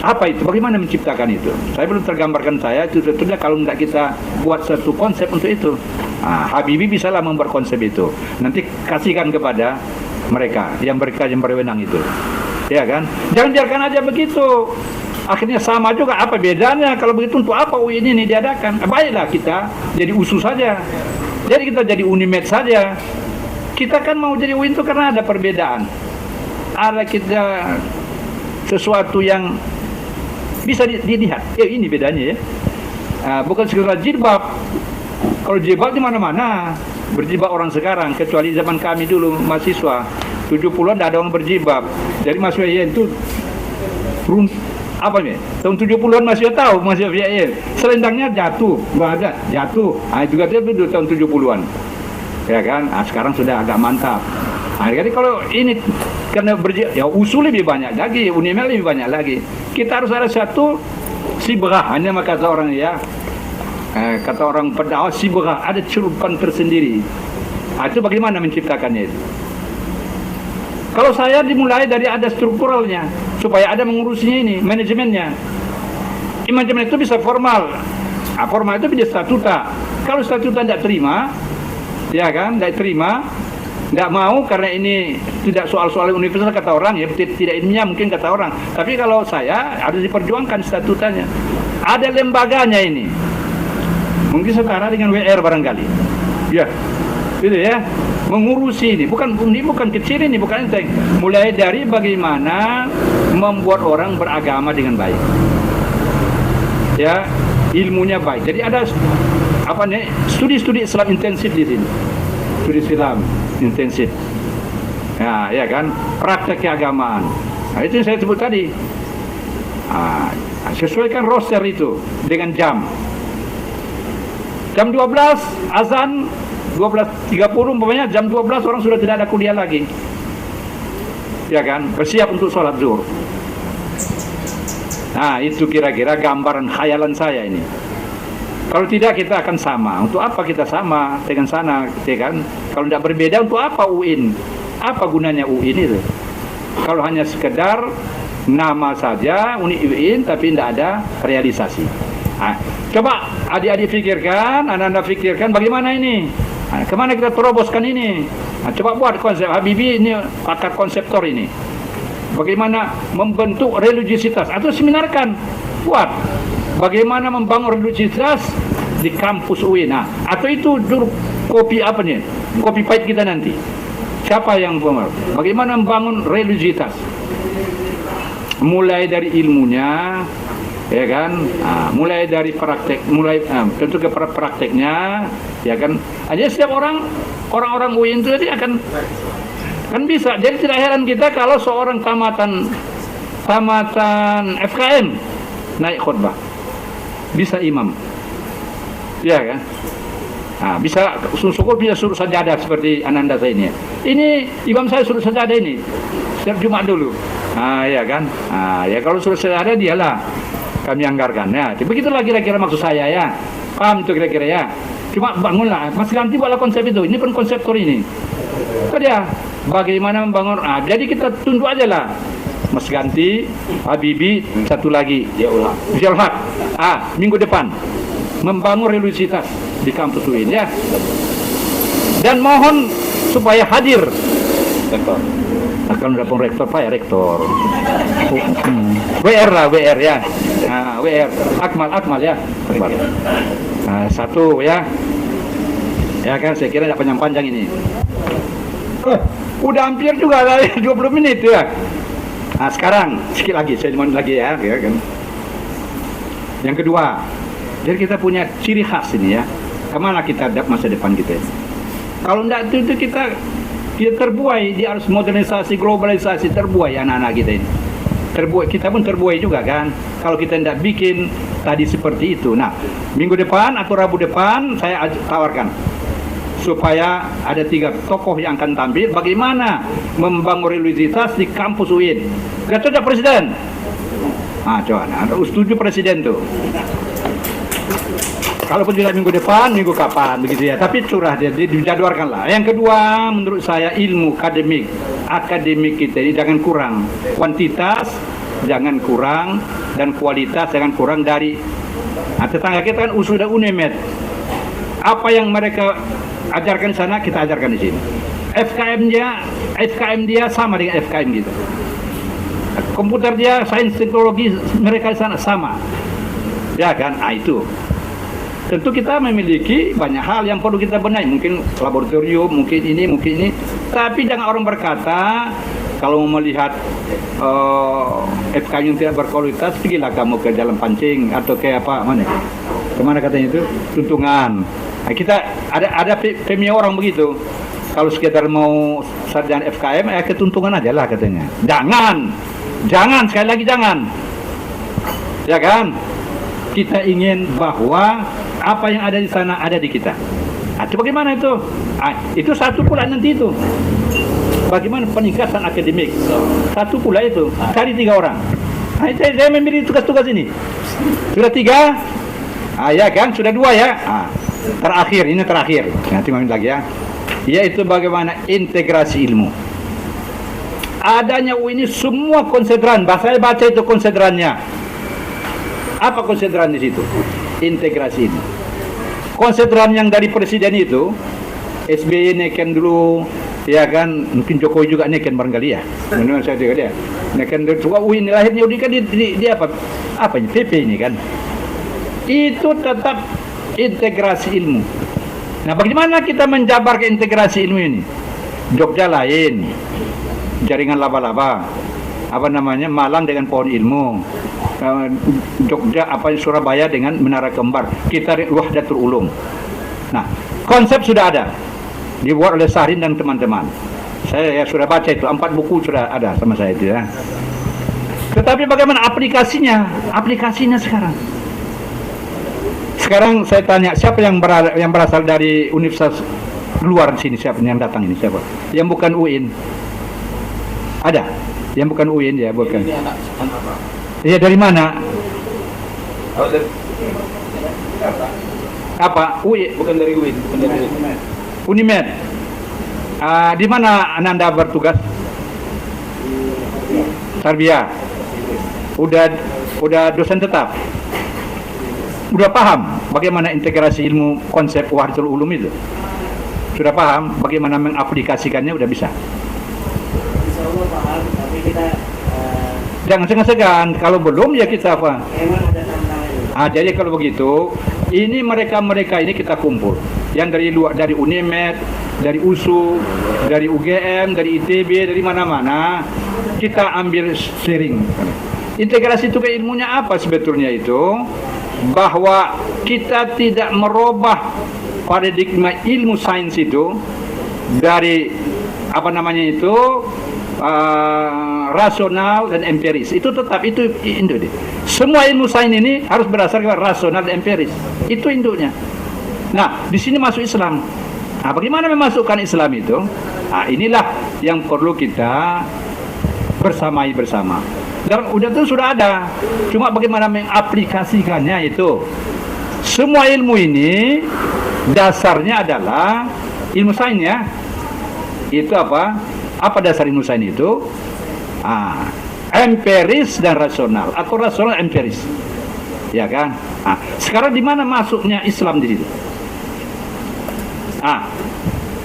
Apa itu? Bagaimana menciptakan itu? Saya belum tergambarkan itu sebetulnya kalau nggak kita buat satu konsep untuk itu. Habibie bisalah membuat konsep itu. Nanti kasihkan kepada mereka yang berwenang itu. Ya kan? Jangan biarkan aja begitu. Akhirnya sama juga, apa bedanya? Kalau begitu untuk apa UIN ini diadakan? Baiklah kita jadi USU saja. Jadi kita jadi UNIMED saja. Kita kan mau jadi UIN itu karena ada perbedaan. Ada kita sesuatu yang bisa dilihat. Ini bedanya ya. Bukan sekedar jilbab. Kalau jilbab di mana-mana berjilbab orang sekarang, kecuali zaman kami dulu mahasiswa 70-an tidak ada orang berjilbab. Jadi mahasiswa itu tahun 70-an masih tahu mahasiswa VIN. Selendangnya jatuh, nggak ada, jatuh. Itu katanya dulu tahun 70-an. Ya kan? Sekarang sudah agak mantap. Jadi kalau ini karena ya usul lebih banyak lagi, UNIMED lebih banyak lagi. Kita harus ada satu sibrah, hanya kata orang ya. Kata orang pendakwah sibrah, ada cerupan tersendiri. Itu bagaimana menciptakannya itu? Kalau saya dimulai dari ada strukturalnya, supaya ada mengurusinya ini, manajemennya. Manajemen itu bisa formal. Formal itu bisa statuta. Kalau statuta tidak terima, ya kan, tidak terima, tidak mau karena ini tidak soal-soal universal kata orang ya, tidak ilmiah mungkin kata orang. Tapi kalau saya harus diperjuangkan statutanya. Ada lembaganya ini. Mungkin setara dengan WR barangkali. Ya. Gitu ya. Mengurusi ini bukan kecil, ini bukan enteng. Mulai dari bagaimana membuat orang beragama dengan baik. Ya, ilmunya baik. Jadi ada studi-studi Islam intensif di sini. Studi Islam intensif. Ya kan, praktek keagamaan. Itu yang saya sebut tadi. Sesuaikan roster itu dengan jam. Jam 12 azan 12.30 umpamanya, jam 12 orang sudah tidak ada kuliah lagi. Ya kan, bersiap untuk sholat zuhur. Itu kira-kira gambaran khayalan saya ini. Kalau tidak kita akan sama. Untuk apa kita sama dengan sana, ya kan? Kalau tidak berbeda, untuk apa UIN? Apa gunanya UIN itu? Kalau hanya sekedar nama saja UIN tapi tidak ada realisasi. Coba adik-adik pikirkan, anak-anak pikirkan bagaimana ini? Kemana kita teroboskan ini? Coba buat konsep. Habibie ini pakar konseptor ini. Bagaimana membentuk religiositas atau seminarkan, buat bagaimana membangun religiositas di kampus UIN. Atau itu kopi pahit kita nanti. Siapa yang membangun? Bagaimana membangun religiositas? Mulai dari ilmunya, ya kan, mulai dari praktek, tentu ke prakteknya, ya kan. Aja setiap orang-orang UIN itu nanti akan bisa. Jadi tidak heran kita kalau seorang tamatan FKM naik khutbah, bisa imam, ya kan. Bisa syukur bisa suruh sajadah seperti Ananda saya ini. Ini imam saya suruh sajadah ini setiap Jumat dulu. Ya kan. Ya kalau suruh sajadah dialah. kami anggarkan. Ya, begitulah kira-kira maksud saya ya. Paham itu kira-kira ya. Cuma bangunlah, Mas Ganti buatlah konsep itu. Ini pun konseptor ini. Kan ya, bagaimana membangun. Jadi kita tunduk aja lah. Mas Ganti, Habibie, satu lagi Ziaul Haq. Minggu depan membangun religiositas di kampus UIN ya. Dan mohon supaya hadir rektor. Kalau udah pun rektor, Pak ya rektor. WR lah, WR ya. WR. Akmal ya. Akmal. Satu ya. Ya kan, saya kira tidak panjang-panjang ini. Udah hampir juga lah, 20 menit ya. Sekarang sedikit lagi, saya mau lagi ya kan. Yang kedua, jadi kita punya ciri khas ini ya. Kemana kita hadap masa depan kita? Kalau tidak itu kita terbuai, dia harus modernisasi, globalisasi, terbuai anak-anak kita ini. Terbuai, kita pun terbuai juga kan. Kalau kita tidak bikin tadi seperti itu. Nah, minggu depan atau Rabu depan saya tawarkan supaya ada 3 tokoh yang akan tampil bagaimana membangun religiositas di kampus UIN. Gak cocok presiden? Coba, setuju presiden tuh. Kalaupun tidak minggu depan, minggu kapan begitu ya. Tapi curah dia dijadwalkan lah. Yang kedua, menurut saya ilmu akademik kita ini jangan kurang. Kuantitas jangan kurang dan kualitas jangan kurang dari. Tetangga kita kan sudah UNEMED. Apa yang mereka ajarkan di sana kita ajarkan di sini. FKM dia sama dengan FKM gitu. Komputer dia, sains teknologi mereka di sana sama. Ya kan? Itu. Tentu kita memiliki banyak hal yang perlu kita benahi, mungkin laboratorium, mungkin ini. Tapi jangan orang berkata kalau mau melihat FKM yang tidak berkualitas, pergilah kamu ke Jalan Pancing atau ke kemana katanya itu, Tuntungan. Kita ada femia orang begitu. Kalau sekitar mau sarjana FKM, ke Tuntungan aja lah katanya. Jangan sekali lagi jangan. Ya kan? Kita ingin bahwa apa yang ada di sana ada di kita. Itu bagaimana itu? Itu satu pula nanti itu. Bagaimana peningkatan akademik? Satu pula itu. Cari 3 orang. Saya memilih tugas-tugas ini. Sudah 3? Ya kan? Sudah 2 ya? Terakhir, ini terakhir. Nanti ngomongin lagi ya. Yaitu bagaimana integrasi ilmu. Adanya ini semua konsedran. Saya baca itu konsedrannya. Apa konsedran di situ? Integrasi ini. Konsedran yang dari presiden itu, SBY neken dulu, ya kan? Mungkin Jokowi juga neken barangkali ya. Menurut saya juga dia. Neken dulu. UIN lahirnya kan di apa ini? PP ini kan? Itu tetap integrasi ilmu. Nah, bagaimana kita menjabar ke integrasi ilmu ini? Jogja lain, jaringan laba-laba, Malang dengan pohon ilmu. Jogja Surabaya dengan menara kembar, kita Wahdatul Ulum. Nah, konsep sudah ada dibuat oleh Sahrin dan teman-teman. Saya sudah baca itu, 4 buku sudah ada sama saya itu ya. Tetapi bagaimana aplikasinya sekarang saya tanya, siapa yang berasal dari universitas luar sini, siapa yang datang ini, siapa yang bukan UIN? Ada yang bukan UIN ya, bukan. Iya, dari mana? Apa? UI? Bukan dari UIN. UNIMED. Di mana Anda bertugas? Tarbiyah. Udah dosen tetap. Udah paham bagaimana integrasi ilmu konsep Wahdatul Ulum itu? Sudah paham bagaimana mengaplikasikannya? Udah bisa? Insyaallah paham, tapi kita jangan segan-segan. Kalau belum ya kita apa? memang ada tantangan. Jadi kalau begitu, ini mereka ini kita kumpul. Yang dari luar, dari UNEMED, dari USU, dari UGM, dari ITB, dari mana-mana, kita ambil sharing. Integrasi itu ke ilmunya apa sebetulnya itu? Bahwa kita tidak merubah paradigma ilmu sains itu dari rasional dan empiris. Itu tetap itu induk. Semua ilmu sains ini harus berdasarkan rasional dan empiris. Itu induknya. Nah, di sini masuk Islam. Bagaimana memasukkan Islam itu? Inilah yang perlu kita bersamai bersama. Dan udah itu sudah ada. Cuma bagaimana mengaplikasikannya itu. Semua ilmu ini dasarnya adalah ilmu sains ya. Itu apa? Apa dasar ilmu sains itu? Empiris dan rasional atau rasional empiris. Ya kan? Sekarang di mana masuknya Islam di situ?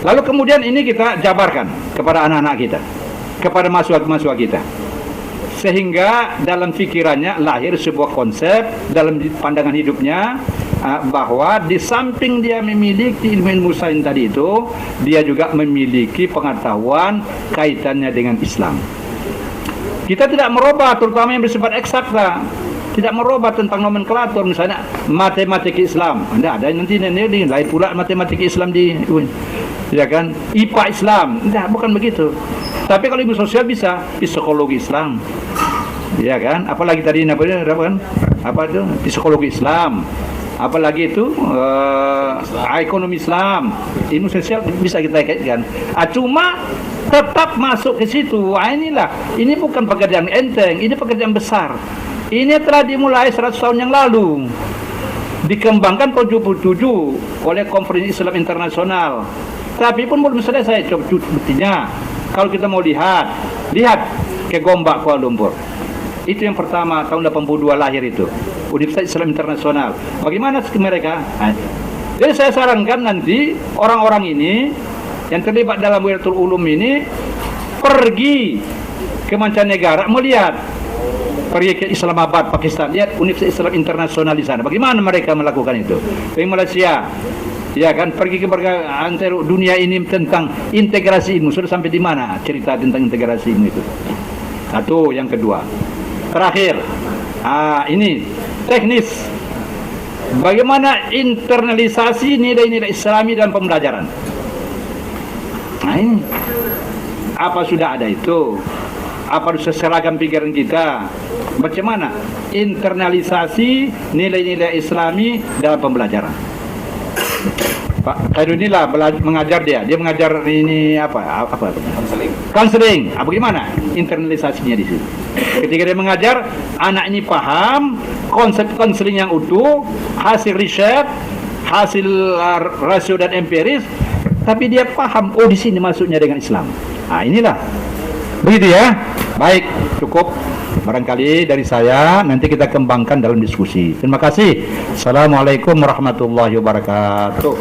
Lalu kemudian ini kita jabarkan kepada anak-anak kita, kepada mahasiswa-mahasiswa kita. Sehingga dalam pikirannya lahir sebuah konsep dalam pandangan hidupnya bahwa di samping dia memiliki ilmu sains tadi itu, dia juga memiliki pengetahuan kaitannya dengan Islam. Kita tidak merubah, terutama yang bersifat eksakta, tidak merubah tentang nomenklatur, misalnya matematika Islam. Anda ada nanti lain pula matematika Islam di ya kan, IPA Islam. Tidak, bukan begitu. Tapi kalau ilmu sosial bisa psikologi Islam. Ya kan? Apalagi tadi apa itu? Psikologi Islam. Apalagi itu ekonomi Islam. Ilmu sosial bisa kita kaitkan. Cuma tetap masuk ke situ. Inilah, ini bukan pekerjaan enteng, ini pekerjaan besar. Ini telah dimulai 100 tahun yang lalu. Dikembangkan tahun 77 oleh Konferensi Islam Internasional. Tapi pun belum selesai. Coba buktinya. Kalau kita mau lihat ke Gombak Kuala Lumpur. Itu yang pertama tahun 82 lahir itu. Universitas Islam Internasional. Bagaimana mereka? Jadi saya sarankan nanti orang-orang ini yang terlibat dalam Wilayatul Ulum ini pergi ke mancanegara melihat, pergi ke Islamabad, Pakistan, lihat Universitas Islam Internasional di sana. Bagaimana mereka melakukan itu? Di Malaysia, ya kan, pergi ke antara dunia ini tentang integrasi ilmu. Sudah sampai di mana cerita tentang integrasi ilmu itu? Satu, yang kedua. Terakhir, ini teknis. Bagaimana internalisasi nilai-nilai Islami dalam pembelajaran? Ini apa sudah ada itu? Apa sudah seragam pikiran kita? Bagaimana internalisasi nilai-nilai Islami dalam pembelajaran? Pak Khairul inilah mengajar dia mengajar ini apa? Counseling. Bagaimana internalisasinya di situ? Ketika dia mengajar, anak ini paham konsep counseling yang utuh, hasil riset, hasil rasio dan empiris, tapi dia paham, oh di sini masuknya dengan Islam. Inilah. Begitu ya. Baik, cukup barangkali dari saya, nanti kita kembangkan dalam diskusi. Terima kasih. Assalamualaikum warahmatullahi wabarakatuh.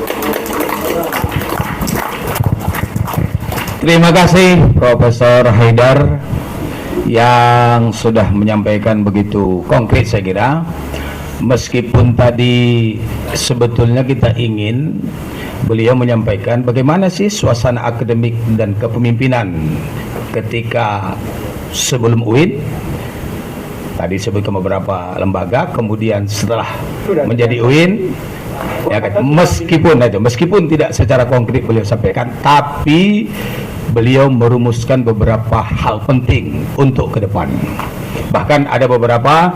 Terima kasih Profesor Haidar yang sudah menyampaikan begitu konkret, saya kira. Meskipun tadi sebetulnya kita ingin beliau menyampaikan bagaimana sih suasana akademik dan kepemimpinan ketika sebelum UIN, tadi sebutkan beberapa lembaga, kemudian setelah menjadi UIN, ya kan, meskipun tidak secara konkret beliau sampaikan, tapi beliau merumuskan beberapa hal penting untuk ke depan. Bahkan ada beberapa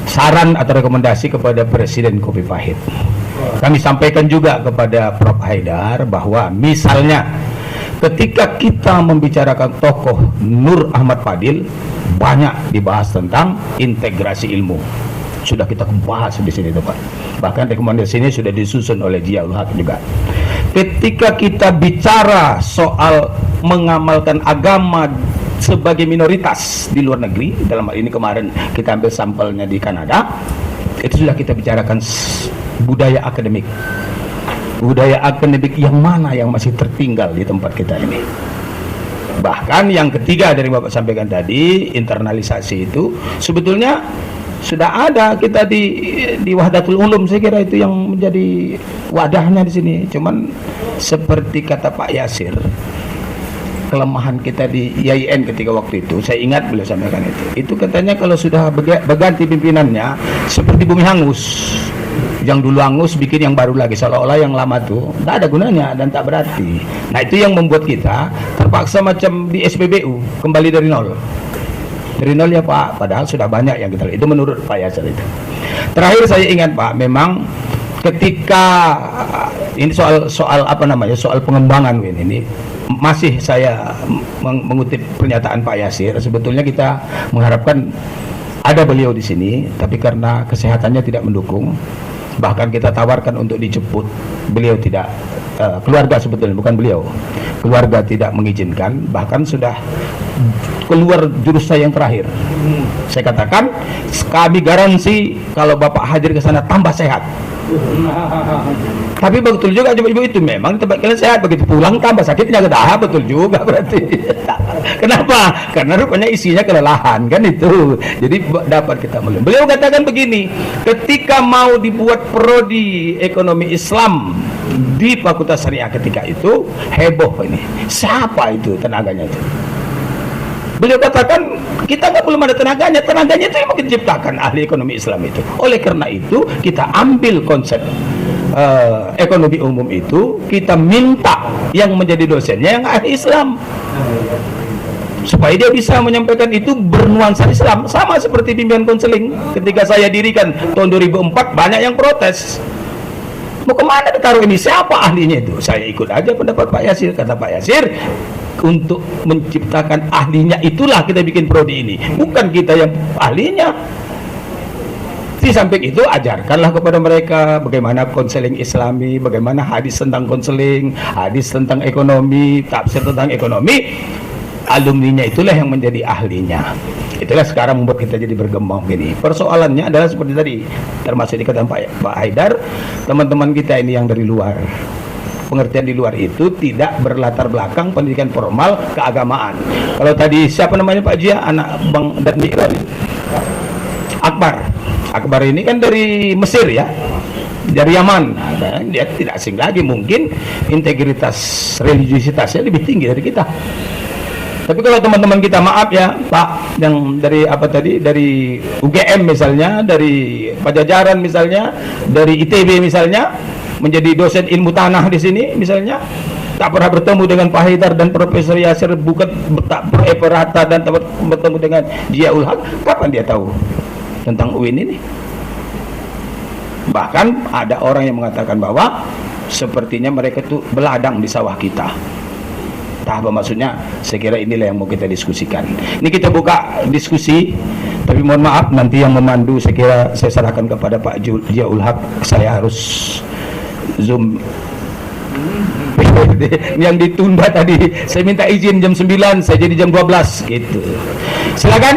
saran atau rekomendasi kepada Presiden Kopi Pahit. Kami sampaikan juga kepada Prof. Haidar bahwa misalnya ketika kita membicarakan tokoh Nur Ahmad Fadil, banyak dibahas tentang integrasi ilmu. Sudah kita bahas di sini, Pak. Bahkan rekomendasi ini sudah disusun oleh Ziaul Haq juga. Ketika kita bicara soal mengamalkan agama sebagai minoritas di luar negeri, dalam hal ini kemarin kita ambil sampelnya di Kanada, itu sudah kita bicarakan budaya akademik. Budaya akademik yang mana yang masih tertinggal di tempat kita ini. Bahkan yang ketiga dari Bapak sampaikan tadi, internalisasi itu sebetulnya sudah ada kita di Wahdatul Ulum, saya kira itu yang menjadi wadahnya di sini. Cuman seperti kata Pak Yasir, kelemahan kita di IAIN ketika waktu itu, saya ingat beliau sampaikan itu katanya kalau sudah berganti pimpinannya seperti bumi hangus, yang dulu hangus bikin yang baru lagi, seolah-olah yang lama tuh tidak ada gunanya dan tak berarti. Nah itu yang membuat kita terpaksa macam di SPBU, kembali dari nol ya Pak, padahal sudah banyak yang kita lihat. Itu menurut Pak Yasir itu. Terakhir saya ingat Pak, memang ketika ini soal apa namanya, soal pengembangan ini masih saya mengutip pernyataan Pak Yasir, sebetulnya kita mengharapkan ada beliau di sini, tapi karena kesehatannya tidak mendukung, bahkan kita tawarkan untuk dijemput, beliau tidak, keluarga sebetulnya bukan beliau, keluarga tidak mengizinkan, bahkan sudah keluar jurus saya yang terakhir. Saya katakan, kami garansi kalau Bapak hadir ke sana tambah sehat. Tapi betul juga ibu itu memang tempat kalian sehat, begitu pulang tambah sakitnya kedah, betul juga berarti. Kenapa? Karena rupanya isinya kelelahan kan itu. Jadi dapat kita melihat. Beliau katakan begini, ketika mau dibuat prodi ekonomi Islam di Fakultas Syariah ketika itu heboh ini. Siapa itu tenaganya itu? Beliau katakan kita nggak belum ada tenaganya itu yang mungkin diciptakan ahli ekonomi Islam itu. Oleh karena itu kita ambil konsep ekonomi umum itu, kita minta yang menjadi dosennya yang ahli Islam supaya dia bisa menyampaikan itu bernuansa Islam, sama seperti bimbingan konseling ketika saya dirikan tahun 2004 banyak yang protes. Mau kemana ditaruh ini? Siapa ahlinya itu? Saya ikut aja pendapat Pak Yasir. Kata Pak Yasir, untuk menciptakan ahlinya itulah kita bikin prodi ini, bukan kita yang ahlinya. Di samping itu ajarkanlah kepada mereka bagaimana konseling Islami, bagaimana hadis tentang konseling, hadis tentang ekonomi, tafsir tentang ekonomi. Alumninya itulah yang menjadi ahlinya. Itulah sekarang membuat kita jadi bergembang gini. Persoalannya adalah seperti tadi, termasuk dikatakan Pak Haidar, teman-teman kita ini yang dari luar. Pengertian di luar itu tidak berlatar belakang pendidikan formal keagamaan. Kalau tadi siapa namanya Pak Jia, anak Bang dan Akbar ini kan dari Mesir ya, dari Yaman. Nah, dia tidak asing lagi, mungkin integritas religiusitasnya lebih tinggi dari kita. Tapi kalau teman-teman kita, maaf ya Pak, yang dari apa tadi, dari UGM misalnya, dari Pajajaran misalnya, dari ITB misalnya, menjadi dosen ilmu tanah di sini misalnya, tak pernah bertemu dengan Pak Haidar dan Profesor Yasir, bukan tak berata dan tak bertemu dengan Ziaul Haq, kapan dia tahu tentang UIN ini? Bahkan ada orang yang mengatakan bahwa sepertinya mereka itu beladang di sawah kita. Apa maksudnya? Saya kira inilah yang mau kita diskusikan. Ini kita buka diskusi, tapi mohon maaf nanti yang memandu saya kira saya serahkan kepada Pak Ziaul Haq. Saya harus zoom yang ditunda tadi. Saya minta izin jam 9, saya jadi jam 12 gitu. Silakan.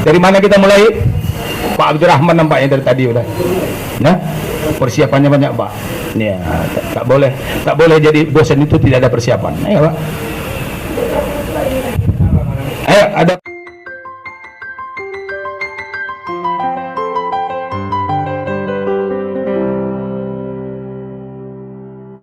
Dari mana kita mulai? Pak Abdurrahman nampaknya dari tadi udah. Nah, persiapannya banyak Pak. Ya, tak boleh jadi dosen itu tidak ada persiapan. Ayo Pak. Ayo, ada